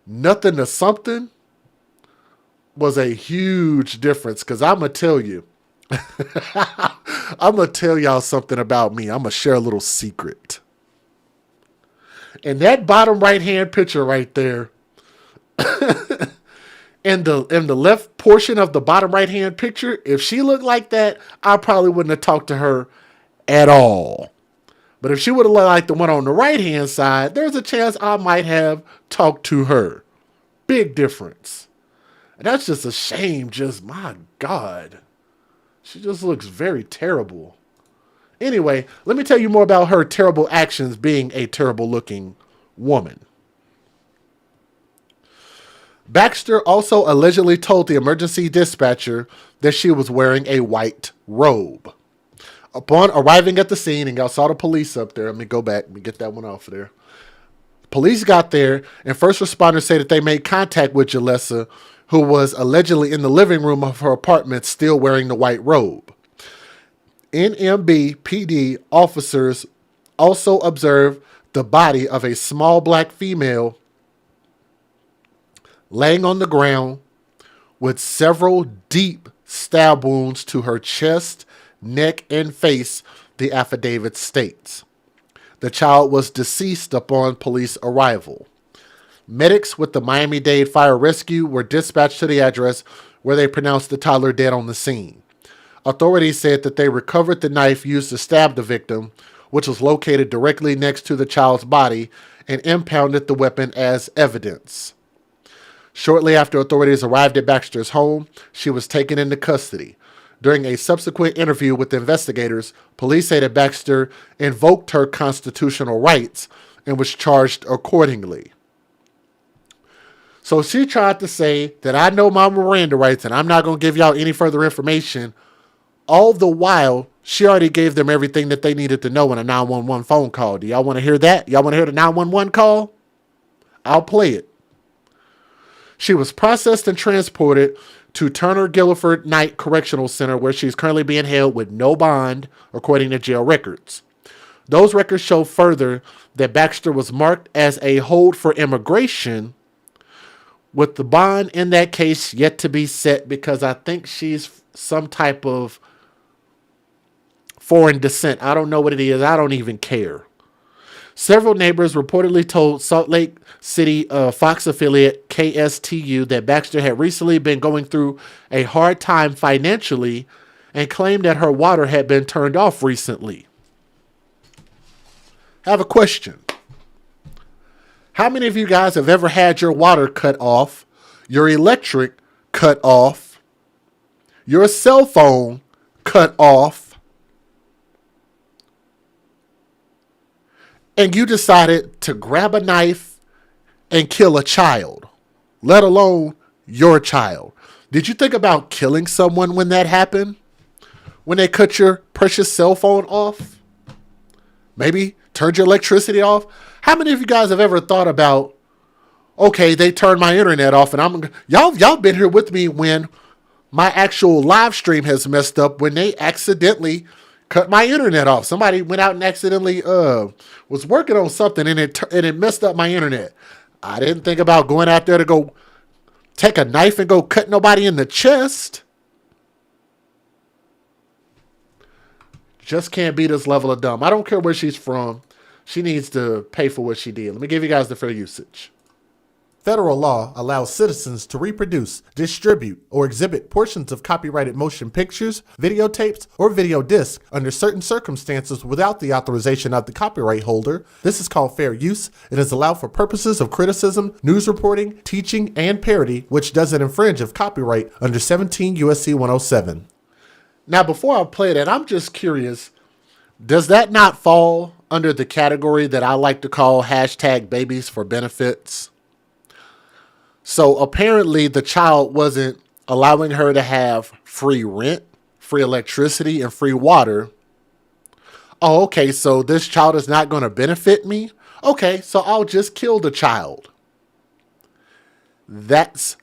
nothing to something, was a huge difference. Because I'm going to tell you, I'm going to tell y'all something about me. I'm going to share a little secret. And that bottom right hand picture right there, in the left portion of the bottom right hand picture, if she looked like that, I probably wouldn't have talked to her at all. But if she would have looked like the one on the right hand side, there's a chance I might have talked to her. Big difference. And that's just a shame. Just, my God. She just looks very terrible. Anyway, let me tell you more about her terrible actions being a terrible looking woman. Baxter also allegedly told the emergency dispatcher that she was wearing a white robe. Upon arriving at the scene, and y'all saw the police up there. Let me go back. Let me get that one off of there. Police got there, and first responders say that they made contact with Jalessa, who was allegedly in the living room of her apartment still wearing the white robe. NMB PD officers also observed the body of a small black female laying on the ground with several deep stab wounds to her chest, neck, and face, the affidavit states. The child was deceased upon police arrival. Medics with the Miami-Dade Fire Rescue were dispatched to the address where they pronounced the toddler dead on the scene. Authorities said that they recovered the knife used to stab the victim, which was located directly next to the child's body, and impounded the weapon as evidence. Shortly after authorities arrived at Baxter's home, she was taken into custody. During a subsequent interview with investigators, police say that Baxter invoked her constitutional rights and was charged accordingly. So she tried to say that I know my Miranda rights and I'm not going to give y'all any further information. All the while, she already gave them everything that they needed to know in a 911 phone call. Do y'all want to hear that? Y'all want to hear the 911 call? I'll play it. She was processed and transported to Turner Guilford Knight Correctional Center, where she's currently being held with no bond, according to jail records. Those records show further that Baxter was marked as a hold for immigration, with the bond in that case yet to be set, because I think she's some type of foreign descent. I don't know what it is. I don't even care. Several neighbors reportedly told Salt Lake City Fox affiliate KSTU that Baxter had recently been going through a hard time financially and claimed that her water had been turned off recently. I have a question. How many of you guys have ever had your water cut off, your electric cut off, your cell phone cut off, and you decided to grab a knife and kill a child, let alone your child? Did you think about killing someone when that happened? When they cut your precious cell phone off? Maybe turned your electricity off? How many of you guys have ever thought about, okay, they turned my internet off and y'all been here with me when my actual live stream has messed up, when they accidentally cut my internet off. Somebody went out and accidentally was working on something and it messed up my internet. I didn't think about going out there to go take a knife and go cut nobody in the chest. Just can't be this level of dumb. I don't care where she's from. She needs to pay for what she did. Let me give you guys the fair usage. Federal law allows citizens to reproduce, distribute, or exhibit portions of copyrighted motion pictures, videotapes, or video discs under certain circumstances without the authorization of the copyright holder. This is called fair use and is allowed for purposes of criticism, news reporting, teaching, and parody, which doesn't infringe of copyright under 17 U.S.C. 107. Now, before I play that, I'm just curious, does that not fall under the category that I like to call hashtag babies for benefits? So apparently the child wasn't allowing her to have free rent, free electricity, and free water. Oh, okay, so this child is not going to benefit me? Okay, so I'll just kill the child. That's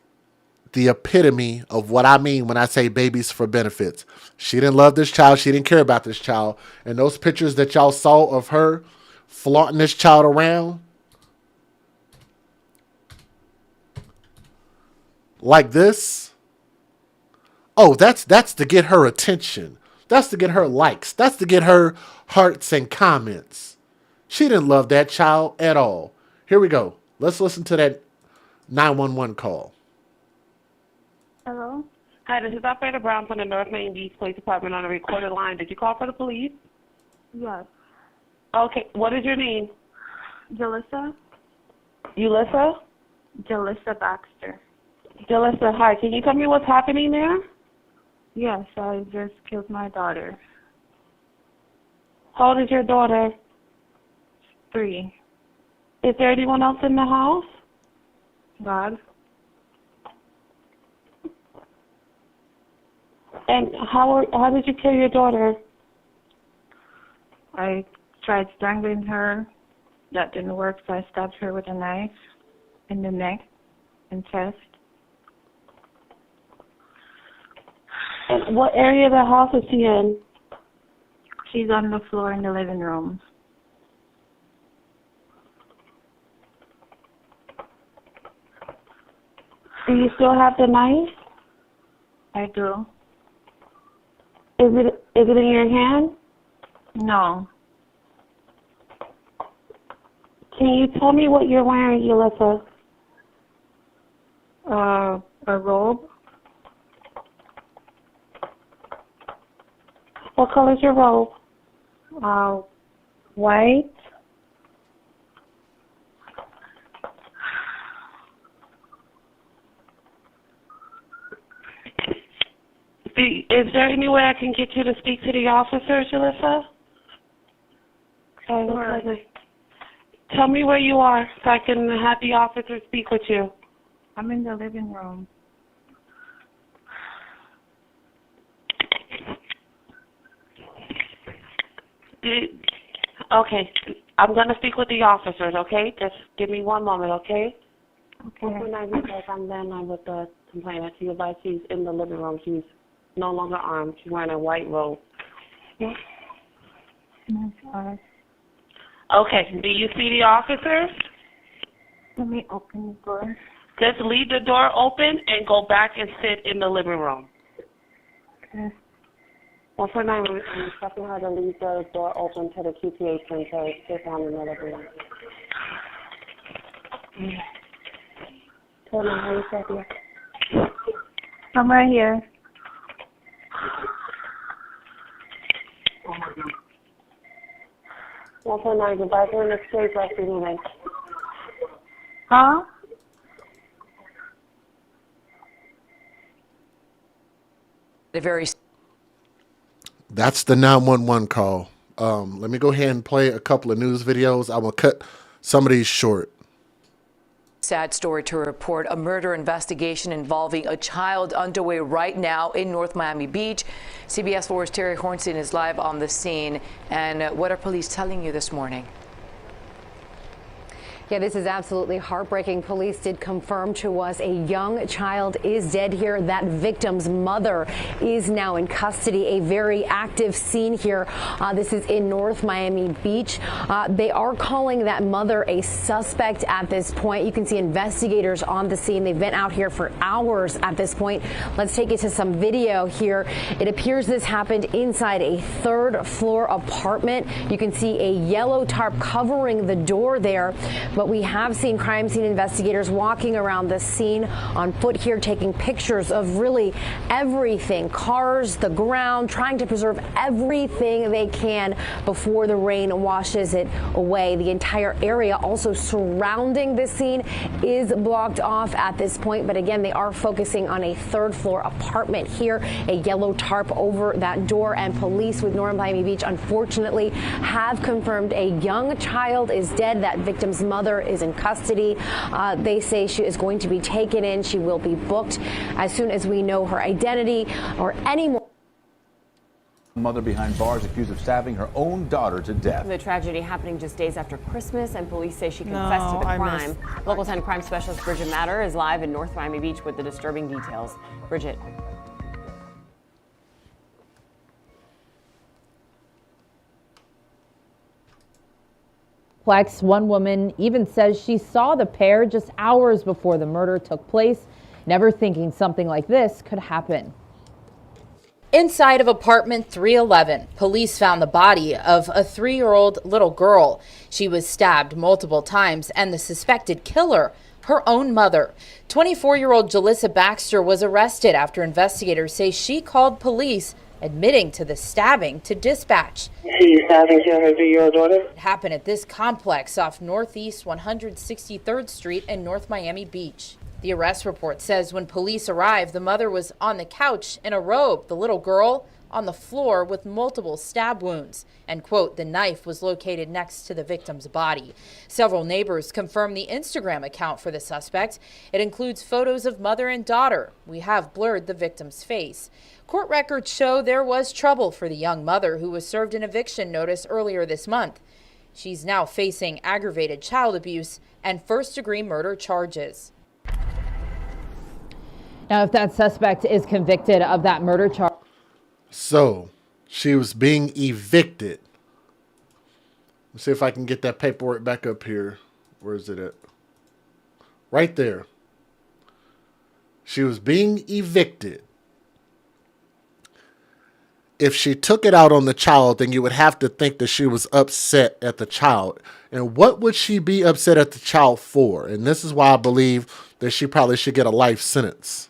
the epitome of what I mean when I say babies for benefits. She didn't love this child. She didn't care about this child. And those pictures that y'all saw of her flaunting this child around, like this. Oh, that's to get her attention. That's to get her likes. That's to get her hearts and comments. She didn't love that child at all. Here we go. Let's listen to that 911 call. Hello? Hi, this is Operator Brown from the North Main Beach Police Department on a recorded line. Did you call for the police? Yes. Okay, what is your name? Jalissa? Ulissa? Jalissa Baxter. Jalissa, hi. Can you tell me what's happening there? Yes, I just killed my daughter. How old is your daughter? 3. Is there anyone else in the house? God. And how did you kill your daughter? I tried strangling her. That didn't work, so I stabbed her with a knife in the neck and chest. And what area of the house is she in? She's on the floor in the living room. Do you still have the knife? I do. Is it in your hand? No. Can you tell me what you're wearing, Ulissa? A robe. What color is your robe? White. Is there any way I can get you to speak to the officers, Ulissa? Okay. Tell me where you are so I can have the officers speak with you. I'm in the living room. Okay, I'm going to speak with the officers, okay? Just give me one moment, okay? Okay. I'm then with the complainant. She advised she's in the living room. She's no longer armed. She's wearing a white robe. Yeah. Sorry. Okay, do you see the officers? Let me open the door. Just leave the door open and go back and sit in the living room. Okay. 149, we're instructing her to leave the door open to the QTA center. They found another room. Tell me how you said here. I'm right here. Oh my God. 149, the Bible in the stage right anyway. Huh? That's the 911 call. Let me go ahead and play a couple of news videos. I will cut some of these short. Sad story to report. A murder investigation involving a child underway right now in North Miami Beach. CBS 4's Terry Hornstein is live on the scene. And what are police telling you this morning? Yeah, this is absolutely heartbreaking. Police did confirm to us a young child is dead here. That victim's mother is now in custody. A very active scene here. This is in North Miami Beach. They are calling that mother a suspect at this point. You can see investigators on the scene. They've been out here for hours at this point. Let's take you to some video here. It appears this happened inside a third-floor apartment. You can see a yellow tarp covering the door there. But we have seen crime scene investigators walking around the scene on foot here, taking pictures of really everything, cars, the ground, trying to preserve everything they can before the rain washes it away. The entire area also surrounding this scene is blocked off at this point. But again, they are focusing on a third-floor apartment here, a yellow tarp over that door. And police with North Miami Beach, unfortunately, have confirmed a young child is dead. That victim's mother is in custody. They say she is going to be taken in. She will be booked as soon as we know her identity or any more. Mother behind bars accused of stabbing her own daughter to death. The tragedy happening just days after Christmas, and police say she confessed to the crime. Local 10 crime specialist Bridget Matter is live in North Miami Beach with the disturbing details. Bridget. One woman even says she saw the pair just hours before the murder took place, never thinking something like this could happen. Inside of apartment 311, police found the body of a 3-year-old little girl. She was stabbed multiple times, and the suspected killer, her own mother. 24-year-old Jalissa Baxter was arrested after investigators say she called police, admitting to the stabbing to dispatch. She's stabbing to her 3-year-old daughter? It happened at this complex off Northeast 163rd Street in North Miami Beach. The arrest report says when police arrived, the mother was on the couch in a robe, the little girl on the floor with multiple stab wounds, and, quote, the knife was located next to the victim's body. Several neighbors confirmed the Instagram account for the suspect. It includes photos of mother and daughter. We have blurred the victim's face. Court records show there was trouble for the young mother, who was served an eviction notice earlier this month. She's now facing aggravated child abuse and first-degree murder charges. Now, if that suspect is convicted of that murder charge. So she was being evicted. Let's see if I can get that paperwork back up here. Where is it at? Right there. She was being evicted. If she took it out on the child, then you would have to think that she was upset at the child. And what would she be upset at the child for? And this is why I believe that she probably should get a life sentence.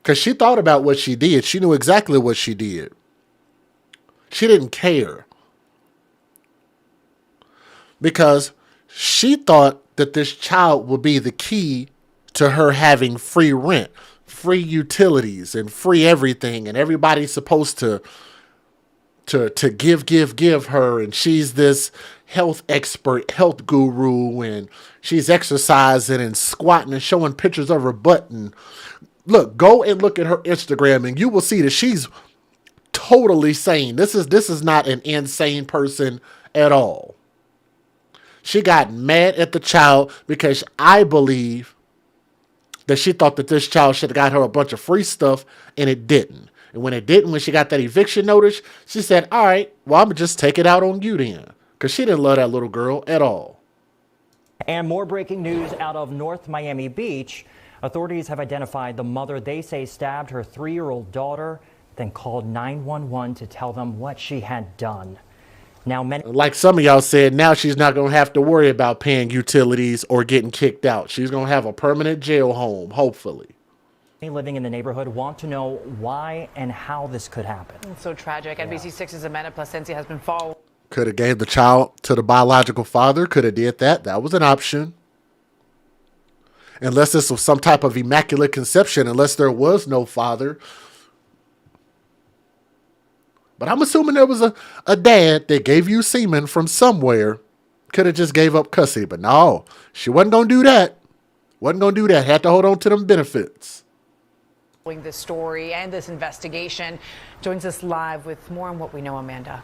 Because she thought about what she did. She knew exactly what she did. She didn't care. Because she thought that this child would be the key to her having free rent, free utilities, and free everything. And everybody's supposed to give her. And she's this health expert, health guru. And she's exercising and squatting and showing pictures of her butt. And look, go and look at her Instagram and you will see that she's totally sane. This is not an insane person at all. She got mad at the child because I believe that she thought that this child should have got her a bunch of free stuff and it didn't. And when it didn't, when she got that eviction notice, she said, all right, well, I'm going to just take it out on you then. Because she didn't love that little girl at all. And more breaking news out of North Miami Beach. Authorities have identified the mother they say stabbed her 3-year-old daughter. then called 911 to tell them what she had done. Now, many Like some of y'all said, now she's not going to have to worry about paying utilities or getting kicked out. She's going to have a permanent jail home, hopefully. living in the neighborhood want to know why and how this could happen. It's so tragic. NBC6's Amanda Plasencia has been following. Could have gave the child to the biological father. Could have did that. That was an option. Unless this was some type of immaculate conception, unless there was no father. But I'm assuming there was a dad that gave you semen from somewhere. Could have just gave up custody. But no, she wasn't going to do that. Wasn't going to do that. Had to hold on to them benefits. This story and this investigation joins us live with more on what we know, Amanda.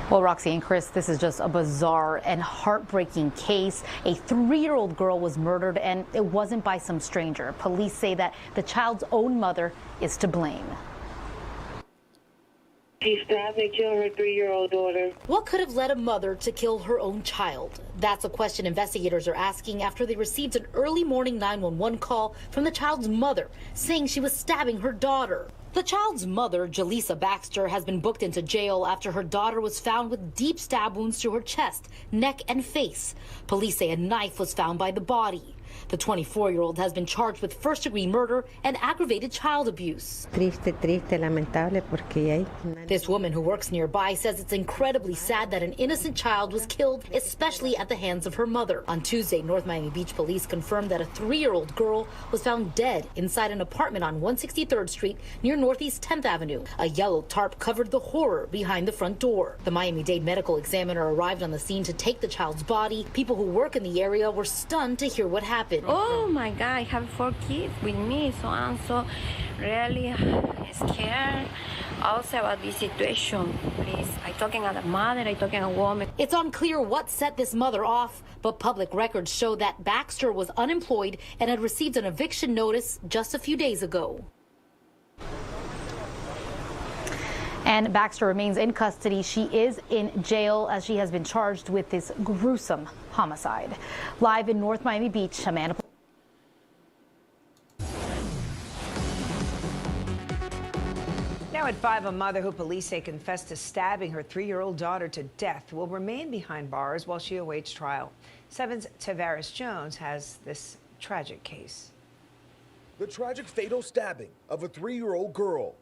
Well, Roxy and Chris, this is just a bizarre and heartbreaking case. A 3-year-old girl was murdered, and it wasn't by some stranger. Police say that the child's own mother is to blame. She stabbed and killed her 3-year-old daughter. What could have led a mother to kill her own child? That's a question investigators are asking after they received an early morning 911 call from the child's mother saying she was stabbing her daughter. The child's mother, Jaleesa Baxter, has been booked into jail after her daughter was found with deep stab wounds to her chest, neck, and face. Police say a knife was found by the body. The 24-year-old has been charged with first-degree murder and aggravated child abuse. This woman who works nearby says it's incredibly sad that an innocent child was killed, especially at the hands of her mother. On Tuesday, North Miami Beach police confirmed that a 3-year-old girl was found dead inside an apartment on 163rd Street near Northeast 10th Avenue. A yellow tarp covered the horror behind the front door. The Miami-Dade medical examiner arrived on the scene to take the child's body. People who work in the area were stunned to hear what happened. Oh my God, I have 4 kids with me, so I'm so really scared also about this situation. Please, I'm talking as a mother, I'm talking as a woman. It's unclear what set this mother off, but public records show that Baxter was unemployed and had received an eviction notice just a few days ago. And Baxter remains in custody. She is in jail as she has been charged with this gruesome homicide. Live in North Miami Beach, Amanda. Now at 5, a mother who police say confessed to stabbing her 3-year-old daughter to death will remain behind bars while she awaits trial. 7's Tavares Jones has this tragic case. The tragic fatal stabbing of a 3-year-old girl.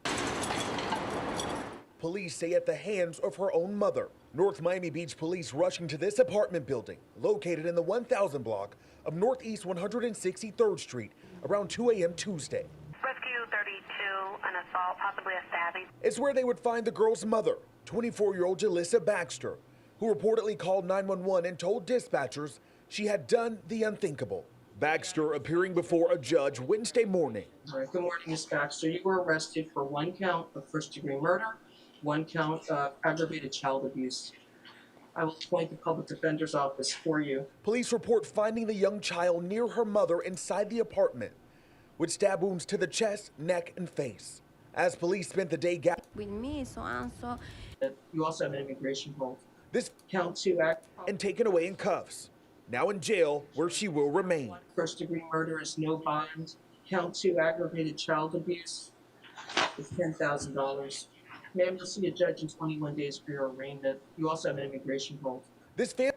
Police say at the hands of her own mother. North Miami Beach police rushing to this apartment building located in the 1000 block of Northeast 163rd Street around 2 a.m. Tuesday. Rescue 32, an assault, possibly a stabbing. It's where they would find the girl's mother, 24-year-old Jaleesa Baxter, who reportedly called 911 and told dispatchers she had done the unthinkable. Baxter appearing before a judge Wednesday morning. All right, good morning, Ms. Baxter. You were arrested for 1 count of first-degree murder, 1 count of aggravated child abuse. I will appoint the public defender's office for you. Police report finding the young child near her mother inside the apartment with stab wounds to the chest, neck, and face. As police spent the day with me, so I'm so. You also have an immigration hold. This count 2 act and taken away in cuffs. Now in jail, where she will remain. First-degree murder is no bond. Count 2 aggravated child abuse is $10,000. Ma'am, you'll see a judge in 21 days for your arraignment. You also have an immigration hold. This family.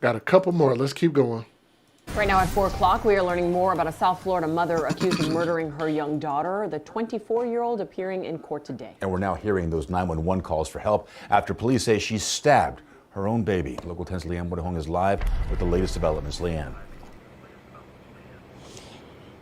Got a couple more. Let's keep going. Right now at 4 o'clock, we are learning more about a South Florida mother accused of murdering her young daughter, the 24-year-old appearing in court today. And we're now hearing those 911 calls for help after police say she stabbed her own baby. Local 10's Leanne Woodhong is live with the latest developments. Leanne.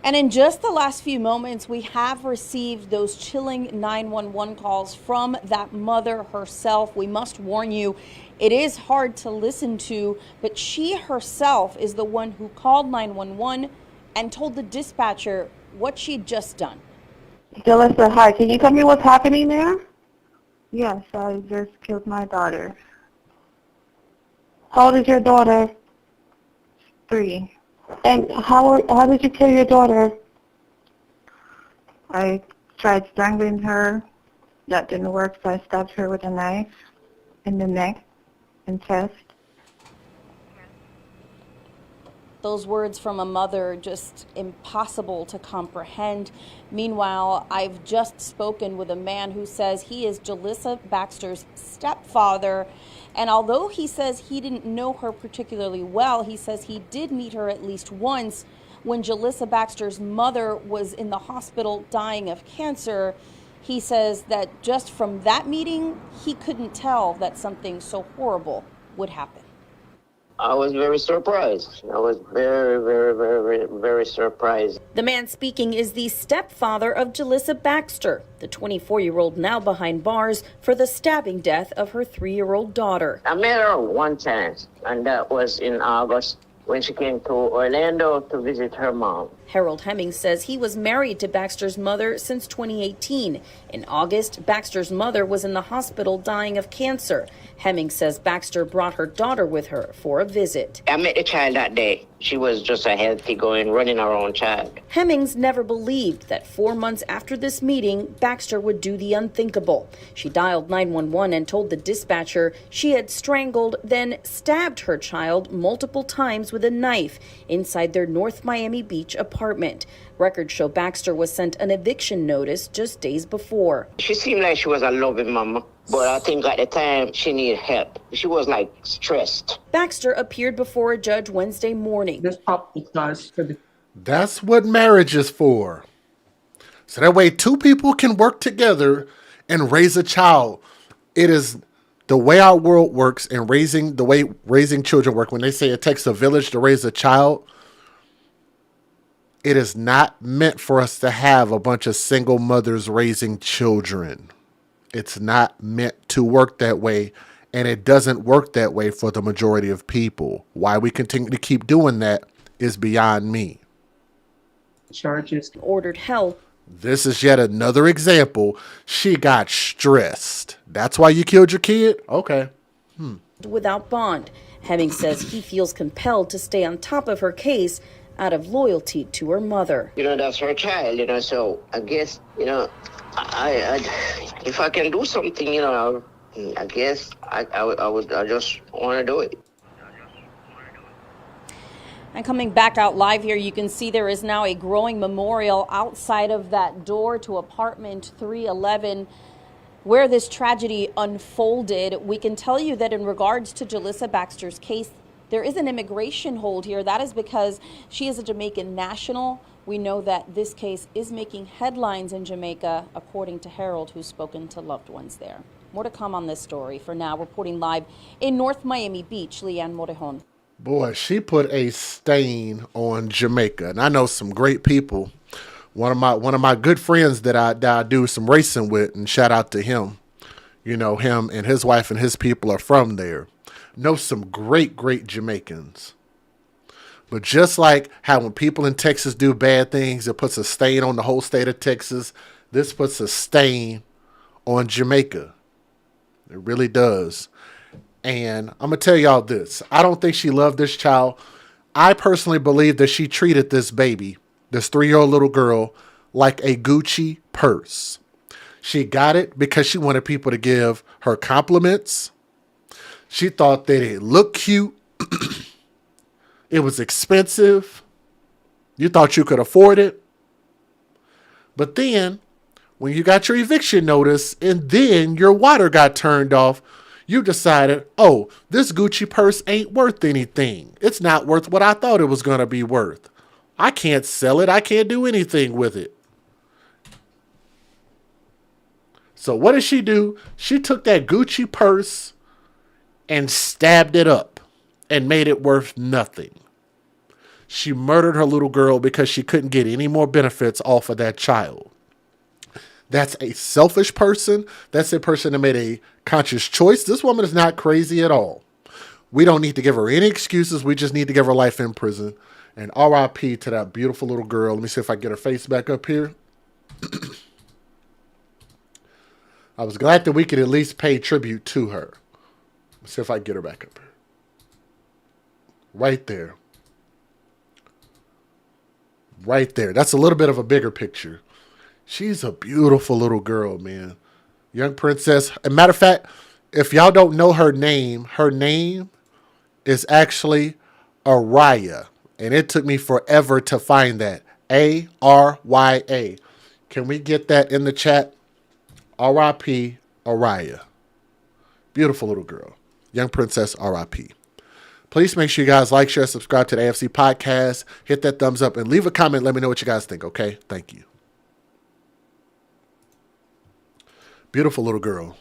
And in just the last few moments, we have received those chilling 911 calls from that mother herself. We must warn you, it is hard to listen to, but she herself is the one who called 911 and told the dispatcher what she'd just done. Jalissa, hi. Can you tell me what's happening there? Yes, I just killed my daughter. How old is your daughter? 3. And how did you kill your daughter? I tried strangling her. That didn't work, so I stabbed her with a knife in the neck and chest. Those words from a mother, just impossible to comprehend. Meanwhile, I've just spoken with a man who says he is Jalissa Baxter's stepfather. And although he says he didn't know her particularly well, he says he did meet her at least once when Jalissa Baxter's mother was in the hospital dying of cancer. He says that just from that meeting, he couldn't tell that something so horrible would happen. I was very surprised. I was very surprised. The man speaking is the stepfather of Jalissa Baxter, the 24-year-old now behind bars for the stabbing death of her 3-year-old daughter. I met her one time, and that was in August when she came to Orlando to visit her mom. Harold Hemmings says he was married to Baxter's mother since 2018. In August, Baxter's mother was in the hospital dying of cancer. Hemmings says Baxter brought her daughter with her for a visit. I met the child that day. She was just a healthy, running her own child. Hemmings never believed that 4 months after this meeting, Baxter would do the unthinkable. She dialed 911 and told the dispatcher she had strangled, then stabbed her child multiple times with a knife inside their North Miami Beach apartment. Records show Baxter was sent an eviction notice just days before. She seemed like she was a loving mama, but I think at the time she needed help. She was stressed. Baxter appeared before a judge Wednesday morning. That's what marriage is for. So that way 2 people can work together and raise a child. It is the way our world works, and the way raising children work. When they say it takes a village to raise a child, it is not meant for us to have a bunch of single mothers raising children. It's not meant to work that way, and it doesn't work that way for the majority of people. Why we continue to keep doing that is beyond me. Charges ordered held. This is yet another example. She got stressed. That's why you killed your kid? Okay. Without bond. Hemmings says he feels compelled to stay on top of her case out of loyalty to her mother. That's her child, so I guess, I if I can do something, I guess I just want to do it. And coming back out live here, you can see there is now a growing memorial outside of that door to apartment 311 where this tragedy unfolded. We can tell you that in regards to Jalissa Baxter's case, there is an immigration hold here. That is because she is a Jamaican national. We know that this case is making headlines in Jamaica, according to Harold, who's spoken to loved ones there. More to come on this story. For now, reporting live in North Miami Beach, Leanne Morejon. Boy, she put a stain on Jamaica. And I know some great people. One of my good friends that I do some racing with, and shout out to him. Him and his wife and his people are from there. Know some great Jamaicans. But just like how when people in Texas do bad things, it puts a stain on the whole state of Texas, this puts a stain on Jamaica. It really does. And I'm going to tell y'all this. I don't think she loved this child. I personally believe that she treated this baby, this 3-year-old little girl, like a Gucci purse. She got it because she wanted people to give her compliments. She thought that it looked cute. It was expensive. You thought you could afford it. But then, when you got your eviction notice and then your water got turned off, you decided, oh, this Gucci purse ain't worth anything. It's not worth what I thought it was going to be worth. I can't sell it. I can't do anything with it. So what did she do? She took that Gucci purse and stabbed it up and made it worth nothing. She murdered her little girl because she couldn't get any more benefits off of that child. That's a selfish person. That's a person that made a conscious choice. This woman is not crazy at all. We don't need to give her any excuses. We just need to give her life in prison. And RIP to that beautiful little girl. Let me see if I can get her face back up here. I was glad that we could at least pay tribute to her. Let's see if I can get her back up here. Right there. Right there. That's a little bit of a bigger picture. She's a beautiful little girl, man. Young princess. As a matter of fact, if y'all don't know her name is actually Araya. And it took me forever to find that. Arya. Can we get that in the chat? R.I.P. Araya. Beautiful little girl. Young princess R.I.P. Please make sure you guys like, share, subscribe to the AFC podcast. Hit that thumbs up and leave a comment. Let me know what you guys think, okay? Thank you. Beautiful little girl.